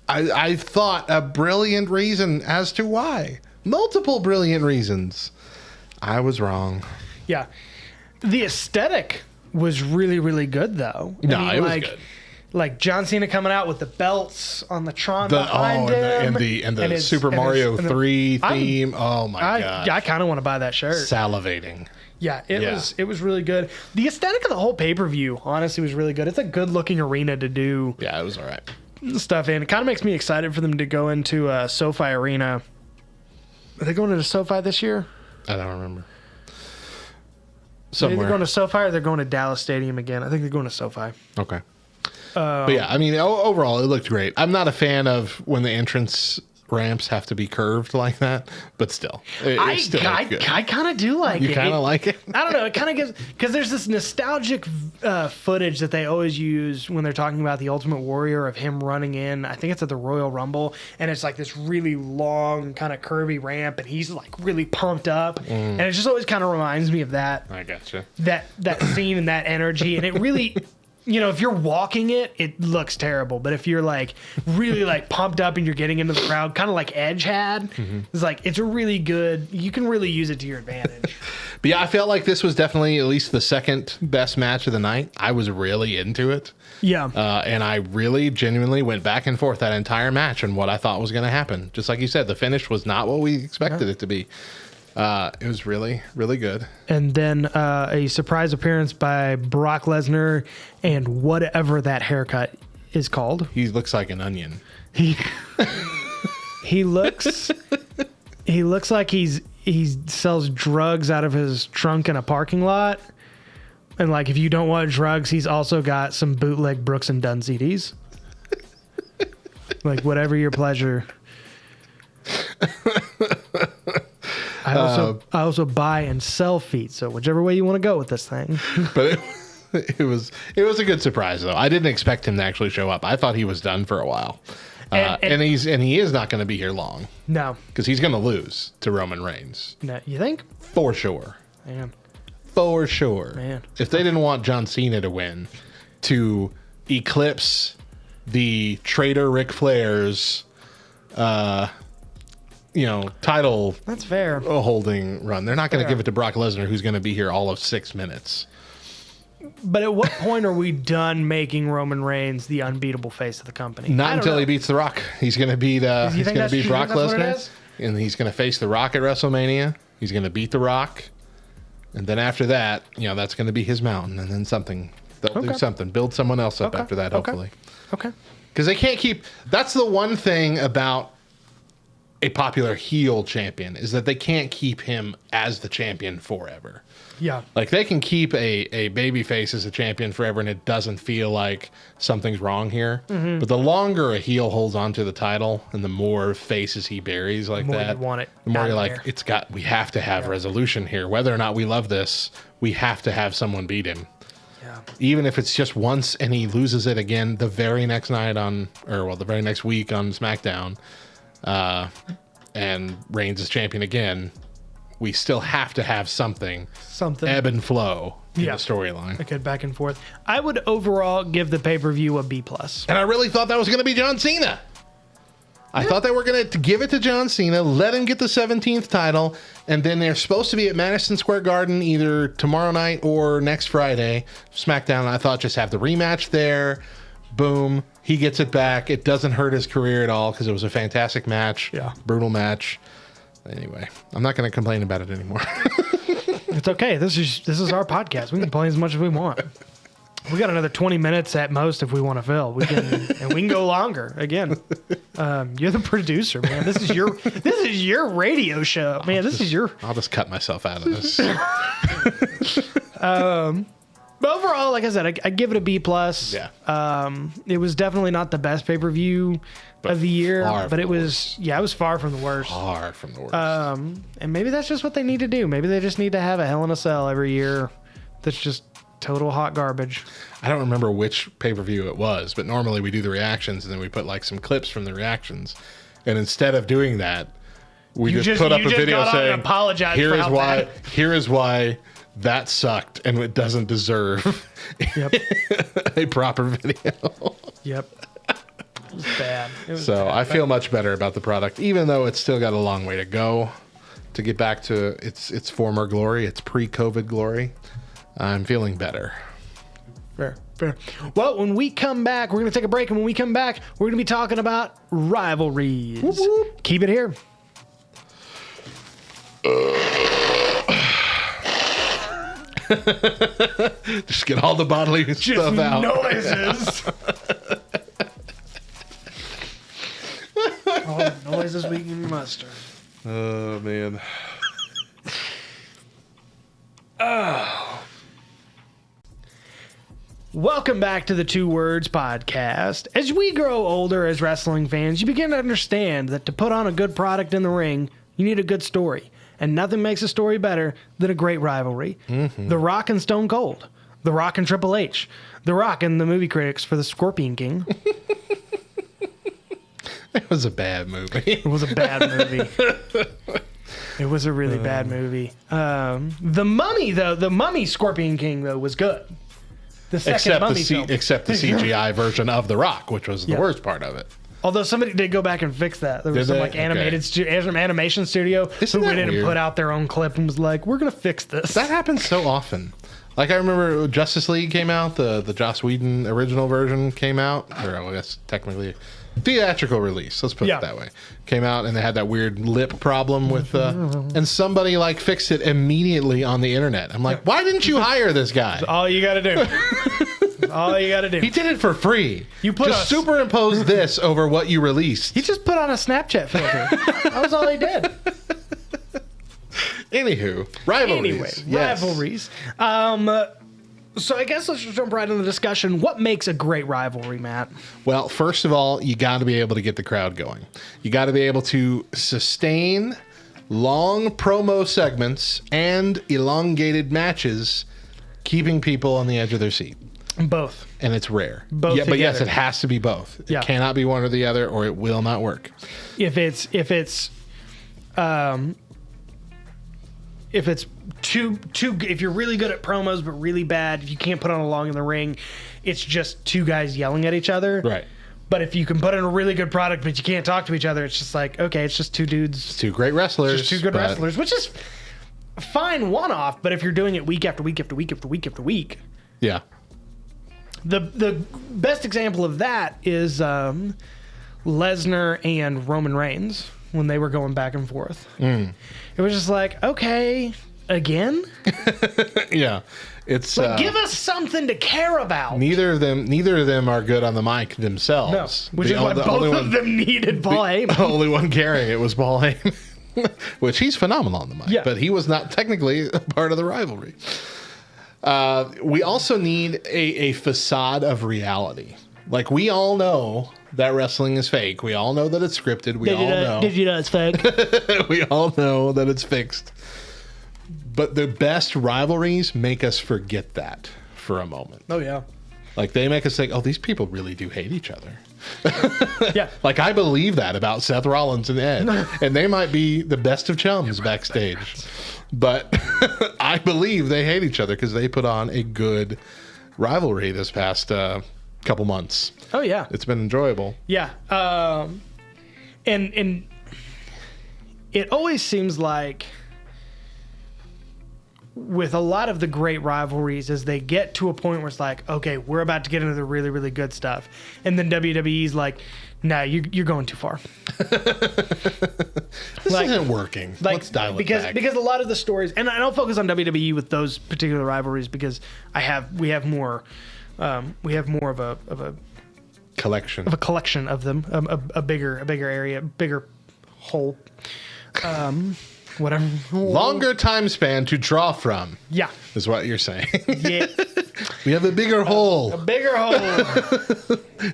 I thought a brilliant reason as to why. Multiple brilliant reasons. I was wrong. Yeah. The aesthetic was really, really good, though. It was good. Like John Cena coming out with the belts on the Tron behind him. And the Super Mario 3 theme. Oh my god. I kind of want to buy that shirt. Salivating. Yeah, it was really good. The aesthetic of the whole pay-per-view, honestly, was really good. It's a good-looking arena to do Yeah, it was all right. stuff in. It kind of makes me excited for them to go into SoFi Arena. Are they going into SoFi this year? I don't remember. They're either going to SoFi or they're going to Dallas Stadium again. I think they're going to SoFi. Okay. But yeah, I mean, overall, it looked great. I'm not a fan of when the entrance ramps have to be curved like that, but still, I kind of do like it. You kind of like it? I don't know. It kind of gives, because there's this nostalgic footage that they always use when they're talking about the Ultimate Warrior of him running in. I think it's at the Royal Rumble, and it's like this really long, kind of curvy ramp, and he's like really pumped up, and it just always kind of reminds me of that. I gotcha. That scene and that energy, and it really. You know, if you're walking it, it looks terrible. But if you're like really like pumped up and you're getting into the crowd, kind of like Edge had, it's like it's a really good. You can really use it to your advantage. But yeah, I felt like this was definitely at least the second best match of the night. I was really into it. Yeah. And I really genuinely went back and forth that entire match and what I thought was going to happen. Just like you said, the finish was not what we expected it to be. It was really, really good. And then a surprise appearance by Brock Lesnar and whatever that haircut is called. He looks like an onion. He looks like he sells drugs out of his trunk in a parking lot. And like if you don't want drugs, he's also got some bootleg Brooks and Dunn CDs. Like whatever your pleasure. I also buy and sell feet, so whichever way you want to go with this thing. But it was a good surprise though. I didn't expect him to actually show up. I thought he was done for a while, and he is not going to be here long. No, because he's going to lose to Roman Reigns. No, you think? For sure, man. For sure, man. If they didn't want John Cena to win, to eclipse the traitor Ric Flair's. Title. That's fair. Holding run. They're not going to give it to Brock Lesnar, who's going to be here all of 6 minutes. But at what point are we done making Roman Reigns the unbeatable face of the company? Not until he beats The Rock. He's going to beat Brock Lesnar, and he's going to face The Rock at WrestleMania. He's going to beat The Rock. And then after that, that's going to be his mountain. And then they'll do something. Build someone else up after that, hopefully. Okay. Because they can't keep... That's the one thing about a popular heel champion, is that they can't keep him as the champion forever. Yeah. Like, they can keep a babyface as a champion forever, and it doesn't feel like something's wrong here. Mm-hmm. But the longer a heel holds onto the title, and the more faces he buries like The more that, you want it the more out you're of like, there. we have to have resolution here. Whether or not we love this, we have to have someone beat him. Yeah. Even if it's just once and he loses it again the very next night the very next week on SmackDown, and Reigns is champion again, we still have to have something ebb and flow in the storyline. Okay, back and forth. I would overall give the pay-per-view a B+. And I really thought that was going to be John Cena. I thought they were going to give it to John Cena, let him get the 17th title, and then they're supposed to be at Madison Square Garden either tomorrow night or next Friday, SmackDown. I thought just have the rematch there. Boom. He gets it back. It doesn't hurt his career at all because it was a fantastic match. Yeah. Brutal match. Anyway, I'm not going to complain about it anymore. It's okay. This is our podcast. We can complain as much as we want. We got another 20 minutes at most if we want to fill. We can go longer. Again, you're the producer, man. This is your radio show, man. I'll just cut myself out of this. But overall, like I said, I give it a B+. Yeah. It was definitely not the best pay-per-view of the year, but it was far from the worst. Far from the worst. And maybe that's just what they need to do. Maybe they just need to have a Hell in a Cell every year that's just total hot garbage. I don't remember which pay-per-view it was, but normally we do the reactions and then we put like some clips from the reactions. And instead of doing that, we just put up a video saying, apologize here for is how why, bad. Here is why that sucked and it doesn't deserve a proper video. Yep. It was bad. So I feel much better about the product, even though it's still got a long way to go to get back to its former glory, its pre-COVID glory. I'm feeling better. Fair. Well, when we come back, we're going to take a break. And when we come back, we're going to be talking about rivalries. Whoop, whoop. Keep it here. Just get all the bodily stuff out. Noises. All the noises we can muster. Oh, man. Welcome back to the Two Words Podcast. As we grow older as wrestling fans, you begin to understand that to put on a good product in the ring, you need a good story. And nothing makes a story better than a great rivalry. Mm-hmm. The Rock and Stone Cold. The Rock and Triple H. The Rock and the movie critics for the Scorpion King. It was a bad movie. It was a bad movie. It was a really bad movie. The Mummy, though, the Mummy Scorpion King, though, was good. The second Mummy film. Except the CGI version of The Rock, which was the worst part of it. Although somebody did go back and fix that. There was some like animation studio who went in and put out their own clip and was like, we're going to fix this. That happens so often. Like I remember Justice League came out, the Joss Whedon original version came out, or I guess technically theatrical release, let's put it that way. Came out and they had that weird lip problem with and somebody like fixed it immediately on the internet. I'm like, why didn't you hire this guy? That's all you got to do. All you got to do. He did it for free. You put just superimpose this over what you released. He just put on a Snapchat filter. That was all he did. Anywho, rivalries. Anyway, rivalries. So I guess let's just jump right into the discussion. What makes a great rivalry, Matt? Well, first of all, you got to be able to get the crowd going. You got to be able to sustain long promo segments and elongated matches, keeping people on the edge of their seat. Both. And it's rare. Both yeah, but yes, together. it has to be both. It Yeah. cannot be one or the other, or it will not work. If it's too if you're really good at promos but really bad, if you can't put on a long in the ring, it's just two guys yelling at each other. Right. But if you can put in a really good product but you can't talk to each other, it's just like, okay, it's just two dudes. It's two great wrestlers. Just two good wrestlers, which is fine one-off, but if you're doing it week after week after week after week after week. Yeah. The best example of that is Lesnar and Roman Reigns when they were going back and forth. It was just like, okay, again? Yeah, it's Give us something to care about. neither of them are good on the mic No, themselves. which is why both of them needed Paul Heyman. The only one carrying it was Paul Heyman, which he's phenomenal on the mic, Yeah. but he was not technically a part of the rivalry. We also need a facade of reality. Like, we all know that wrestling is fake. We all know that it's scripted. We all know. Did you know it's fake? We all know that it's fixed. But the best rivalries make us forget that for a moment. Oh, yeah. Like, they make us think, oh, these people really do hate each other. Yeah. Like, I believe that about Seth Rollins and Ed. And they might be the best of chums backstage. But I believe they hate each other because they put on a good rivalry this past couple months. Oh, yeah. It's been enjoyable. Yeah. And it always seems like with a lot of the great rivalries, as they get to a point where it's like, okay, we're about to get into the really, really good stuff. And then WWE's like, nah, you're going too far. This isn't working. Let's dial it back. Because a lot of the stories, and I don't focus on WWE with those particular rivalries because we have more of a Collection. of them, a bigger area, bigger whole, whatever. Longer time span to draw from. Yeah. Is what you're saying. Yeah. We have a bigger hole. A bigger hole.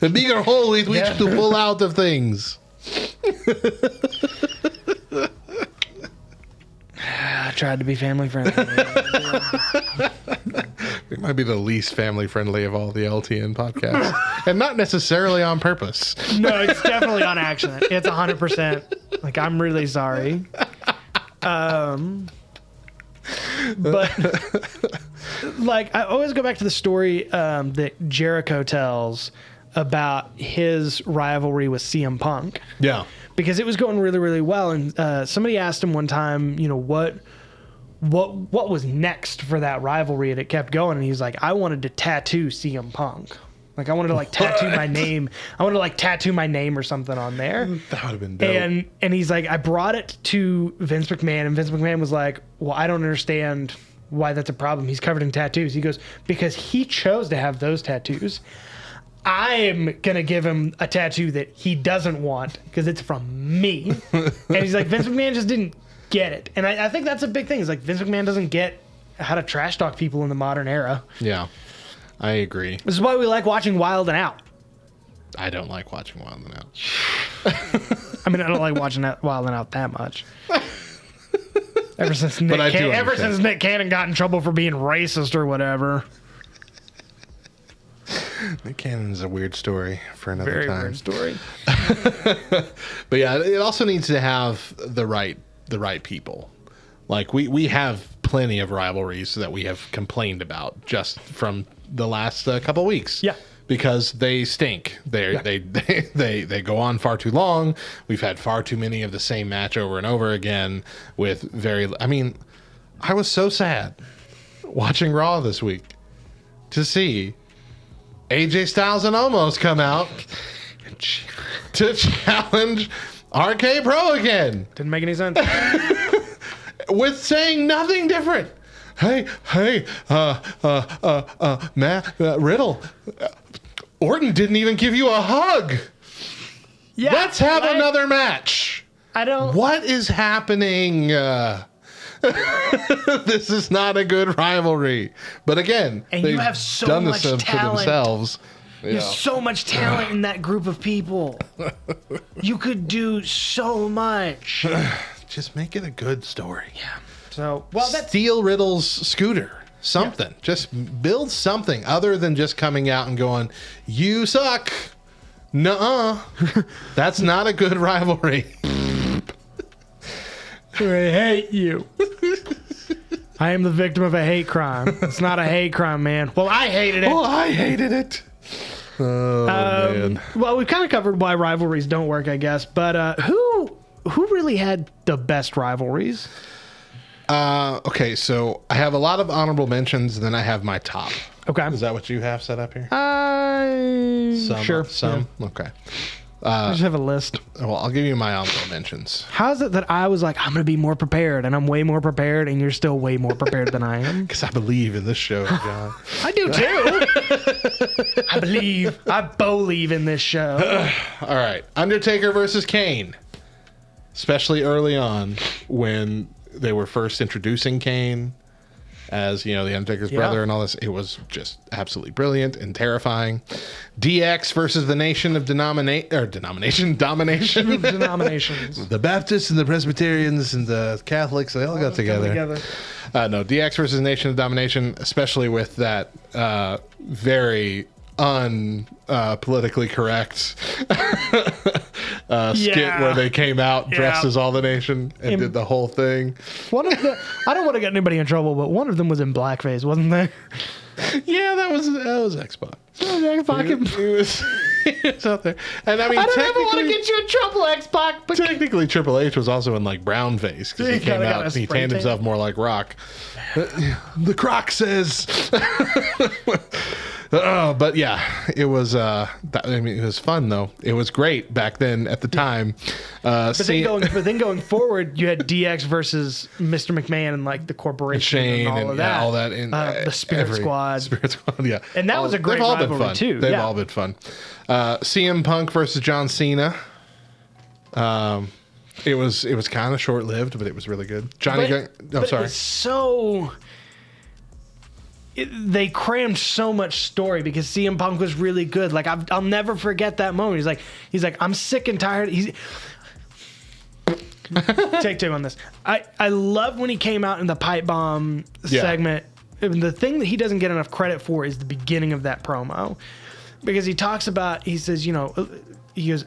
A bigger hole with which Yeah. to pull out of things. I tried to be family friendly. It might be the least family friendly of all the LTN podcasts. And not necessarily on purpose. No, it's definitely on accident. It's 100%. Like, I'm really sorry. But like, I always go back to the story that Jericho tells about his rivalry with CM Punk, Yeah. because it was going really, really well. And somebody asked him one time, what was next for that rivalry, and it kept going. And he's like, I wanted to tattoo CM Punk. Like, I wanted to like tattoo my name. I wanted to like tattoo my name or something on there. That would have been dope. And he's like, I brought it to Vince McMahon, and Vince McMahon was like, well, I don't understand why that's a problem. He's covered in tattoos. He goes, because he chose to have those tattoos. I'm gonna give him a tattoo that he doesn't want because it's from me. And he's like, Vince McMahon just didn't get it. And I think that's a big thing. Is like, Vince McMahon doesn't get how to trash talk people in the modern era. Yeah. I agree. This is why we like watching Wild and Out. I don't like watching Wild and Out. I mean, I don't like watching that Wild and Out that much. Ever since Nick, since Nick Cannon got in trouble for being racist or whatever. Nick Cannon's a weird story for another Very time. weird story. But yeah, it also needs to have the right people. Like, we have plenty of rivalries that we have complained about just from the last couple weeks. Yeah. Because they stink. They go on far too long. We've had far too many of the same match over and over again with I was so sad watching Raw this week to see AJ Styles and Omos come out to challenge RK Pro again. Didn't make any sense. With saying nothing different. Hey, Matt Riddle. Orton didn't even give you a hug. Yeah, Let's have another match. I don't. What is happening? This is not a good rivalry. But again, And they've you have so done much this for talent. themselves. There's so much talent in that group of people. You could do so much. Just make it a good story. Yeah. So, well, that's Steal Riddle's scooter. Something. Just build something other than just coming out and going, you suck. Nuh-uh. That's not a good rivalry. I hate you. I am the victim of a hate crime. It's not a hate crime, man. Well, I hated it. Oh, I hated it. Oh, man. Well, we've kind of covered why rivalries don't work, I guess. But who really had the best rivalries? Okay, so I have a lot of honorable mentions, and then I have my top. Okay. Is that what you have set up here? Sure. Some? Okay. I just have a list. Well, I'll give you my honorable mentions. How is it that I was like, I'm going to be more prepared, and I'm way more prepared, and you're still way more prepared than I am? Because I believe in this show, John. I do too. I believe in this show. All right. Undertaker versus Kane. Especially early on when they were first introducing Kane as, the Undertaker's brother and all this. It was just absolutely brilliant and terrifying. DX versus the Nation of Domination. Denominations. The Baptists and the Presbyterians and the Catholics, they all got together. No, DX versus Nation of Domination, especially with that very politically correct skit where they came out dressed as all the nation and did the whole thing. I don't want to get anybody in trouble, but one of them was in blackface, wasn't there? Yeah, that was X-Pac. He was out there. And I mean, I don't ever want to get you in trouble, X-Pac. But technically, Triple H was also in like brown face because he came out and he tanned himself more like Rock. The Croc says. But yeah, it was. It was fun though. It was great back then at the time. But then going forward, you had DX versus Mr. McMahon and like the corporation Shane and all of that. all that. And, the Spirit Squad. Spirit Squad, yeah. And that was a great rivalry too. They've all been fun. CM Punk versus John Cena. It was kind of short lived, but it was really good. Sorry. It was so. They crammed so much story because CM Punk was really good. Like I'll never forget that moment. He's like, I'm sick and tired. Take two on this. I love when he came out in the pipe bomb segment. The thing that he doesn't get enough credit for is the beginning of that promo, because he says, he goes,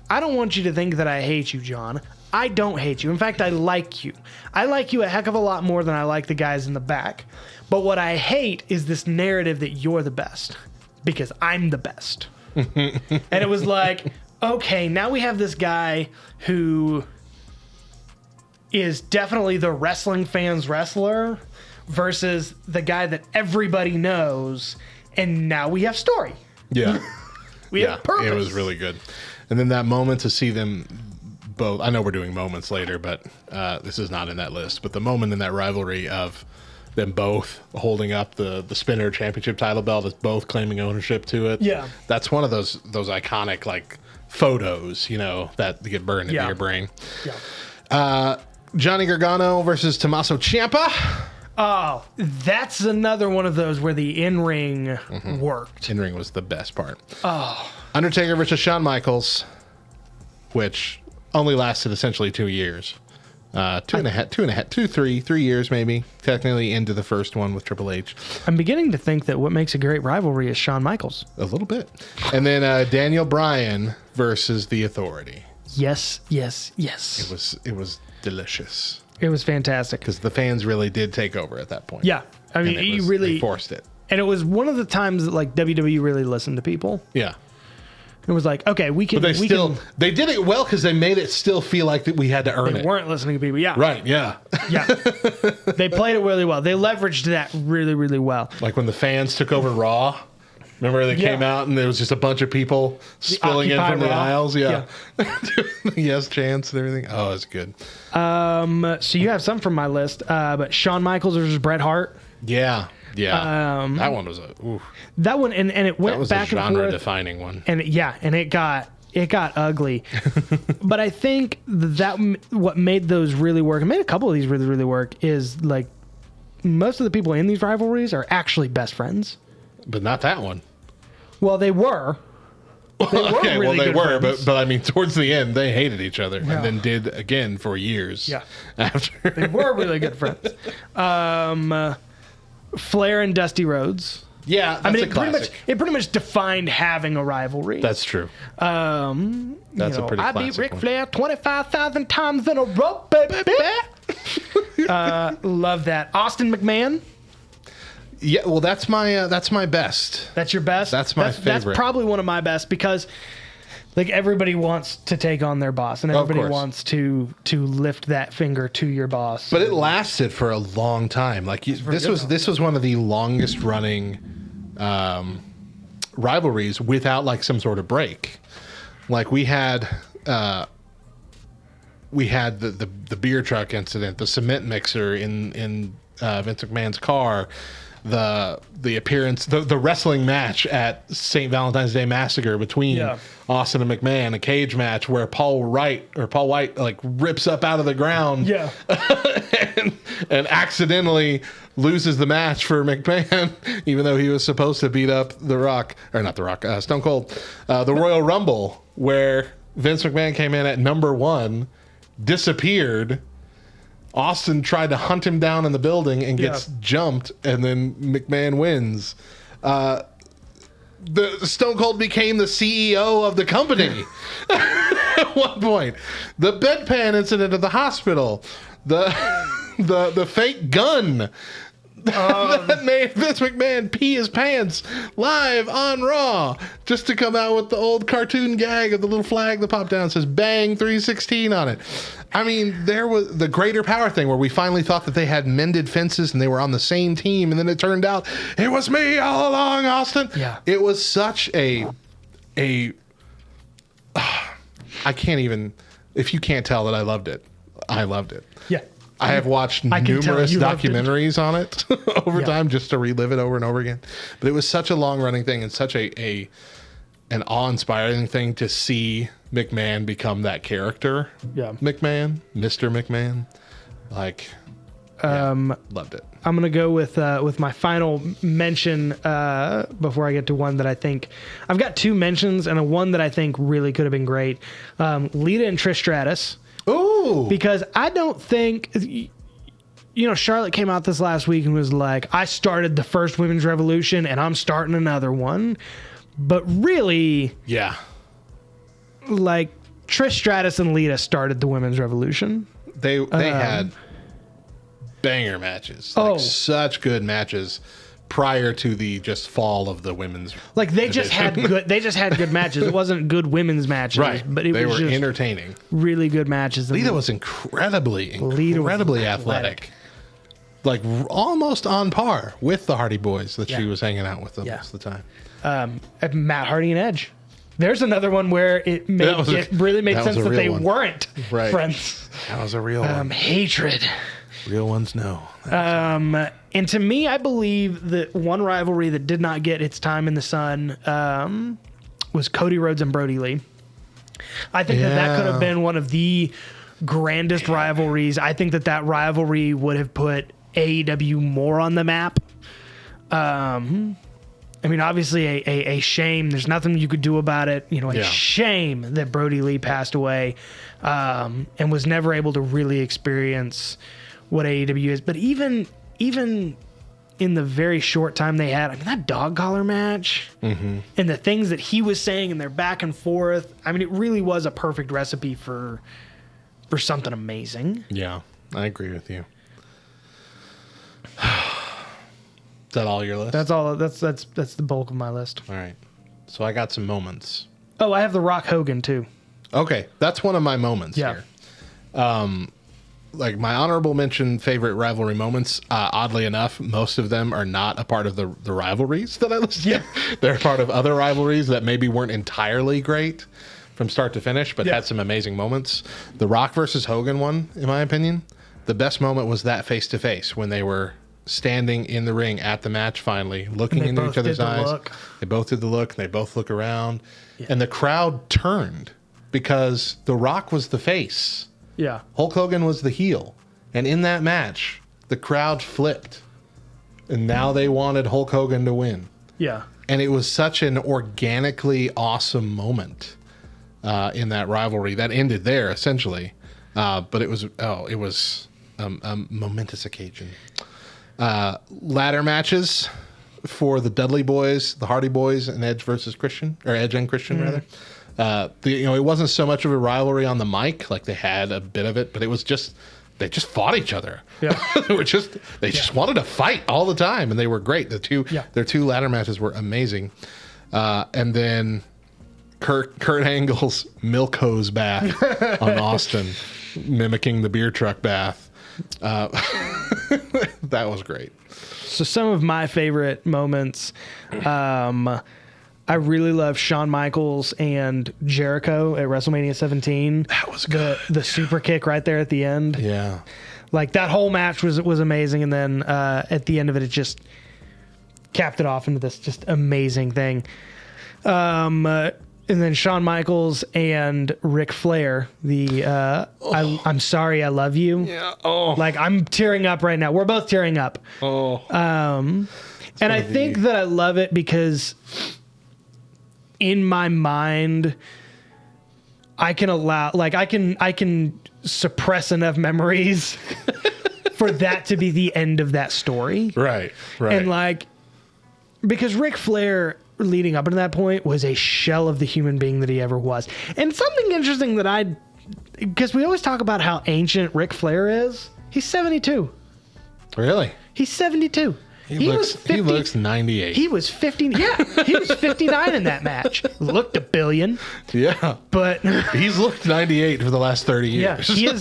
I don't want you to think that I hate you, John. I don't hate you. In fact, I like you. I like you a heck of a lot more than I like the guys in the back. But what I hate is this narrative that you're the best because I'm the best. And it was like, okay, now we have this guy who is definitely the wrestling fans wrestler versus the guy that everybody knows. And now we have story. Yeah. We have purpose. It was really good. And then that moment to see them both, I know we're doing moments later, but this is not in that list, but the moment in that rivalry of them both holding up the Spinner Championship title belt as both claiming ownership to it. Yeah. That's one of those iconic like photos, that get burned into your brain. Yeah. Johnny Gargano versus Tommaso Ciampa. Oh, that's another one of those where the in-ring worked. In-ring was the best part. Oh. Undertaker versus Shawn Michaels, which only lasted essentially 2 years. 3 years maybe, technically into the first one with Triple H. I'm beginning to think that what makes a great rivalry is Shawn Michaels. A little bit. And then Daniel Bryan versus The Authority. Yes. It was delicious. It was fantastic. Because the fans really did take over at that point. Yeah. I mean, they forced it. And it was one of the times that like WWE really listened to people. Yeah. It was like, okay, we can. But they did it well because they made it still feel like that we had to earn it. They weren't listening to people. Yeah. Right. Yeah. Yeah. They played it really well. They leveraged that really, really well. Like when the fans took over Raw. Remember they came out and there was just a bunch of people spilling in from the aisles? Yeah. Yes chants and everything. Oh, it's good. So you have some from my list, but Shawn Michaels versus Bret Hart. Yeah. Yeah. That one was that one and it went back and forth. That was a genre defining one. And it got ugly. But I think that what made those really work, and made a couple of these really, really work, is like most of the people in these rivalries are actually best friends. But not that one. Well, they were. They were, but I mean, towards the end, they hated each other and then did again for years. Yeah. After they were really good friends. Flair and Dusty Rhodes. Yeah, that's a classic. It pretty much defined having a rivalry. That's true. That's a pretty classic I beat Ric Flair 25,000 times in a row, baby. Love that. Austin McMahon. Yeah, well, that's my best. That's your best? That's my favorite. That's probably one of my best because like everybody wants to take on their boss and everybody wants to lift that finger to your boss. But it lasted for a long time. Like this was one of the longest running rivalries without like some sort of break. Like we had the beer truck incident, the cement mixer in Vince McMahon's car, the appearance, the wrestling match at St. Valentine's Day Massacre between Austin and McMahon, a cage match where Paul White like rips up out of the ground, and accidentally loses the match for McMahon, even though he was supposed to beat up Stone Cold. The Royal Rumble where Vince McMahon came in at number 1, disappeared. Austin tried to hunt him down in the building and gets jumped, and then McMahon wins. The Stone Cold became the CEO of the company at one point. The bedpan incident at the hospital. The fake gun that made Vince McMahon pee his pants live on Raw just to come out with the old cartoon gag of the little flag that popped down and says "Bang 316" on it. I mean, there was the greater power thing where we finally thought that they had mended fences and they were on the same team, and then it turned out it was me all along, Austin. Yeah. It was such I can't even, if you can't tell that I loved it. Yeah. I have watched numerous documentaries on it over time just to relive it over and over again. But it was such a long-running thing and such an awe-inspiring thing to see McMahon become that character. Yeah. McMahon, Mr. McMahon. Loved it. I'm gonna go with my final mention before I get to one that I think I've got 2 mentions and one that I think really could have been great. Lita and Trish Stratus. Ooh. Because I don't think, Charlotte came out this last week and was like, I started the first women's revolution and I'm starting another one. But really, like Trish Stratus and Lita started the women's revolution. They had banger matches. Such good matches prior to the just fall of the women's. Like they just had good matches. It wasn't good women's matches, right? But they were just entertaining. Really good matches. Lita was incredibly athletic. Like almost on par with the Hardy Boys that she was hanging out with them most of the time. Matt Hardy and Edge. There's another one where it really made sense that they weren't friends. That was a real one. Hatred. Real ones know. And to me, I believe that one rivalry that did not get its time in the sun was Cody Rhodes and Brody Lee. I think that could have been one of the grandest rivalries. I think that rivalry would have put AEW more on the map. I mean, obviously a shame. There's nothing you could do about it. Shame that Brody Lee passed away and was never able to really experience what AEW is. But even in the very short time they had, I mean, that dog collar match and the things that he was saying and their back and forth, I mean, it really was a perfect recipe for something amazing. Yeah, I agree with you. Is that all your list? That's all. That's the bulk of my list. All right. So I got some moments. Oh, I have the Rock Hogan too. Okay, that's one of my moments here. Like my honorable mention favorite rivalry moments, oddly enough, most of them are not a part of the rivalries that I listed. Yeah. They're part of other rivalries that maybe weren't entirely great from start to finish, but had some amazing moments. The Rock versus Hogan one, in my opinion, the best moment was that face-to-face when they were standing in the ring at the match finally, looking into each other's eyes. They both did the look, and they both look around. Yeah. And the crowd turned because The Rock was the face. Yeah. Hulk Hogan was the heel. And in that match, the crowd flipped. And now they wanted Hulk Hogan to win. Yeah. And it was such an organically awesome moment in that rivalry. That ended there, essentially. But it was a momentous occasion. Ladder matches for the Dudley Boys, the Hardy Boys, and Edge versus Christian, or Edge and Christian, rather. It wasn't so much of a rivalry on the mic, like they had a bit of it, but it was just they just fought each other. Yeah. they just wanted to fight all the time, and they were great. Their 2 ladder matches were amazing. And then Kurt Angle's milk hose bath on Austin, mimicking the beer truck bath. That was great. So some of my favorite moments, I really love Shawn Michaels and Jericho at WrestleMania 17. That was good. The super kick right there at the end. Yeah. Like that whole match was amazing, and then at the end of it, it just capped it off into this just amazing thing. And then Shawn Michaels and Ric Flair, I'm sorry, I love you. Yeah. Oh. Like I'm tearing up right now. We're both tearing up. Oh. And I think that I love it because in my mind, I can suppress enough memories for that to be the end of that story. Right. And like, because Ric Flair leading up to that point was a shell of the human being that he ever was. And something interesting that because we always talk about how ancient Ric Flair is. He's 72. Really? He's 72. He looks 98. He was 50. Yeah, he was 59 in that match. Looked $1 billion. Yeah. But he's looked 98 for the last 30 years. Yeah,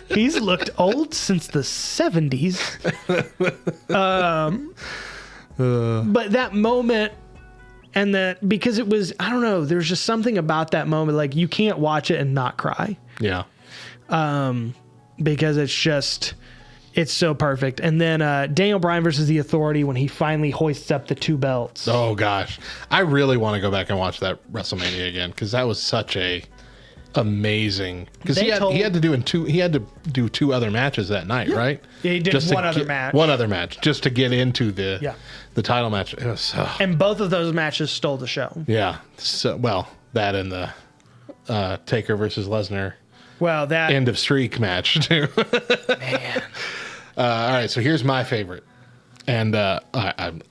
he's looked old since the 70s. But that moment, and that, because it was, I don't know, there's just something about that moment. Like, you can't watch it and not cry. Yeah. Because it's so perfect. And then Daniel Bryan versus The Authority when he finally hoists up the 2 belts. Oh gosh, I really want to go back and watch that WrestleMania again because that was such a amazing. Because he had to do 2 other matches that night, right? Yeah, he did one other match just to get into the title match. It was and both of those matches stole the show. Yeah, so that and the Taker versus Lesnar. Well, that end of streak match too. Man. All right, so here's my favorite, and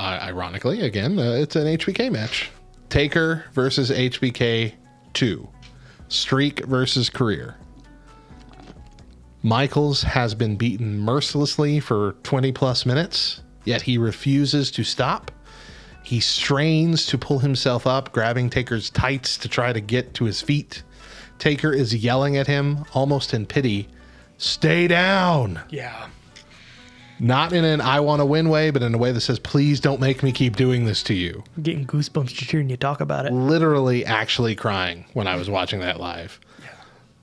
ironically, again, it's an HBK match: Taker versus HBK 2, streak versus career. Michaels has been beaten mercilessly for 20 plus minutes, yet he refuses to stop. He strains to pull himself up, grabbing Taker's tights to try to get to his feet. Taker is yelling at him, almost in pity, "Stay down." Yeah. Not in an I want to win way, but in a way that says, please don't make me keep doing this to you. I'm getting goosebumps just hearing you talk about it. Literally actually crying when I was watching that live.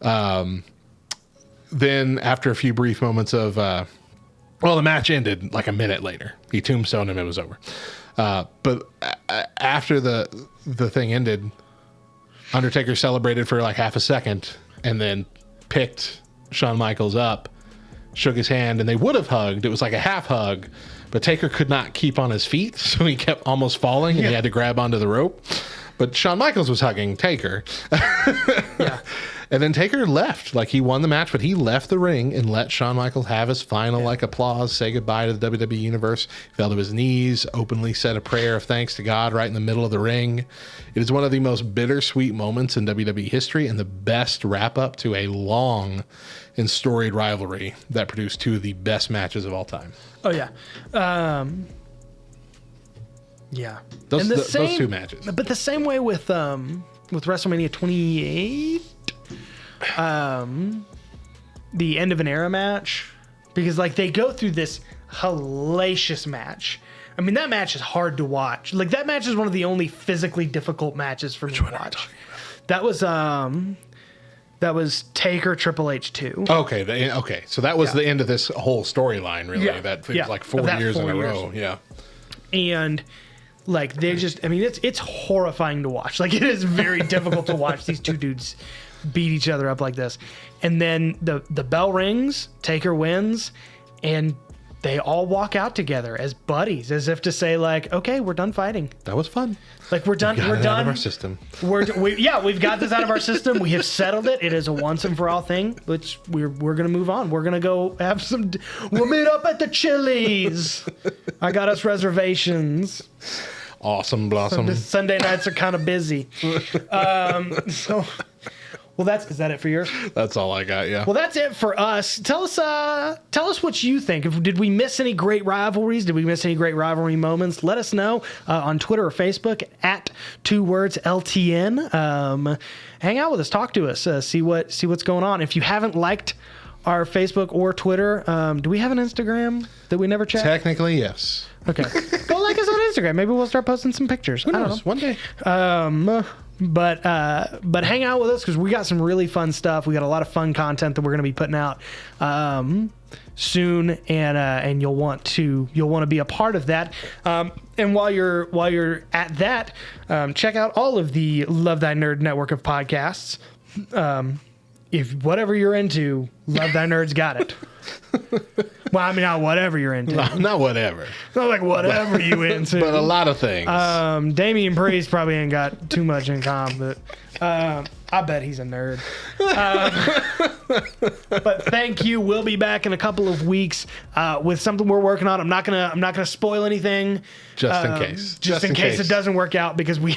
Yeah. Then after a few brief moments of, the match ended like a minute later. He tombstoned him, it was over. But after the thing ended, Undertaker celebrated for like half a second and then picked Shawn Michaels up, shook his hand, and they would have hugged. It was like a half hug, but Taker could not keep on his feet, so he kept almost falling, and he had to grab onto the rope. But Shawn Michaels was hugging Taker. Yeah. And then Taker left. Like, he won the match, but he left the ring and let Shawn Michaels have his final applause, say goodbye to the WWE Universe. He fell to his knees, openly said a prayer of thanks to God right in the middle of the ring. It is one of the most bittersweet moments in WWE history and the best wrap-up to a long and storied rivalry that produced 2 of the best matches of all time. Oh, yeah. Yeah. Those 2 matches. But the same way with WrestleMania 28, the end of an era match, because like they go through this hellacious match. I mean, that match is hard to watch. Like, that match is one of the only physically difficult matches for me to watch. That was Taker Triple H 2. Okay. So that was the end of this whole storyline, really. Yeah. That was like 4 years in a row. Yeah. And like it's horrifying to watch. Like, it is very difficult to watch these 2 dudes beat each other up like this. And then the bell rings, Taker wins, and they all walk out together as buddies, as if to say, like, okay, we're done fighting. That was fun. Like, we're done. We're done. Out of our system. We've got this out of our system. We have settled it. It is a once and for all thing, which we're gonna move on. We're gonna go have some. We'll meet up at the Chili's. I got us reservations. Awesome blossom. Sunday nights are kind of busy. Well, is that it for yours? That's all I got. Yeah. Well, that's it for us. Tell us what you think. Did we miss any great rivalries? Did we miss any great rivalry moments? Let us know on Twitter or Facebook at 2wordsLTN. Hang out with us. Talk to us. See what's going on. If you haven't liked our Facebook or Twitter, do we have an Instagram that we never check? Technically, yes. Okay. Go like us on Instagram. Maybe we'll start posting some pictures. Who I don't knows? know. One day. But hang out with us because we got some really fun stuff. We got a lot of fun content that we're going to be putting out soon, and you'll want to be a part of that. And while you're at that, check out all of the Love Thy Nerd network of podcasts. If whatever you're into, Love Thy Nerd's got it. Well, I mean, not whatever you're into. Not whatever. Not like whatever you into. But a lot of things. Damian Priest probably ain't got too much in common, but I bet he's a nerd. But thank you. We'll be back in a couple of weeks with something we're working on. I'm not gonna spoil anything. Just in case. Just in case it doesn't work out because we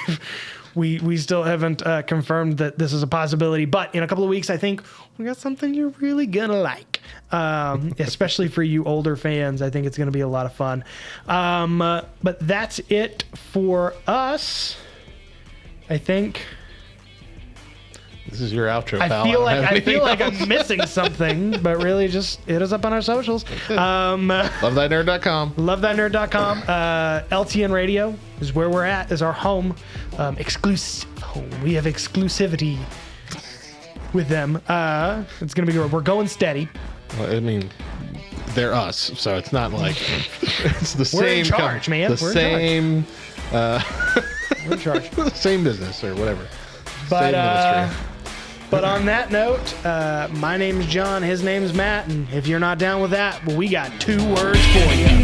still haven't confirmed that this is a possibility. But in a couple of weeks, I think we got something you're really gonna like. Especially for you older fans, I think it's gonna be a lot of fun. But that's it for us. I think. This is your outro, I pal. feel like I'm missing something, but really just hit us up on our socials. LoveThyNerd.com. LoveThyNerd.com. LTN Radio is where we're at, is our home. Exclusive home. We have exclusivity with them. It's going to be good. We're going steady. Well, I mean, they're us, so it's not like it's the We're same. in charge, man. The We're same. We're in charge. Same business or whatever. But, Same ministry. But on that note, my name's John, his name's Matt, and if you're not down with that, well, we got 2 words for you.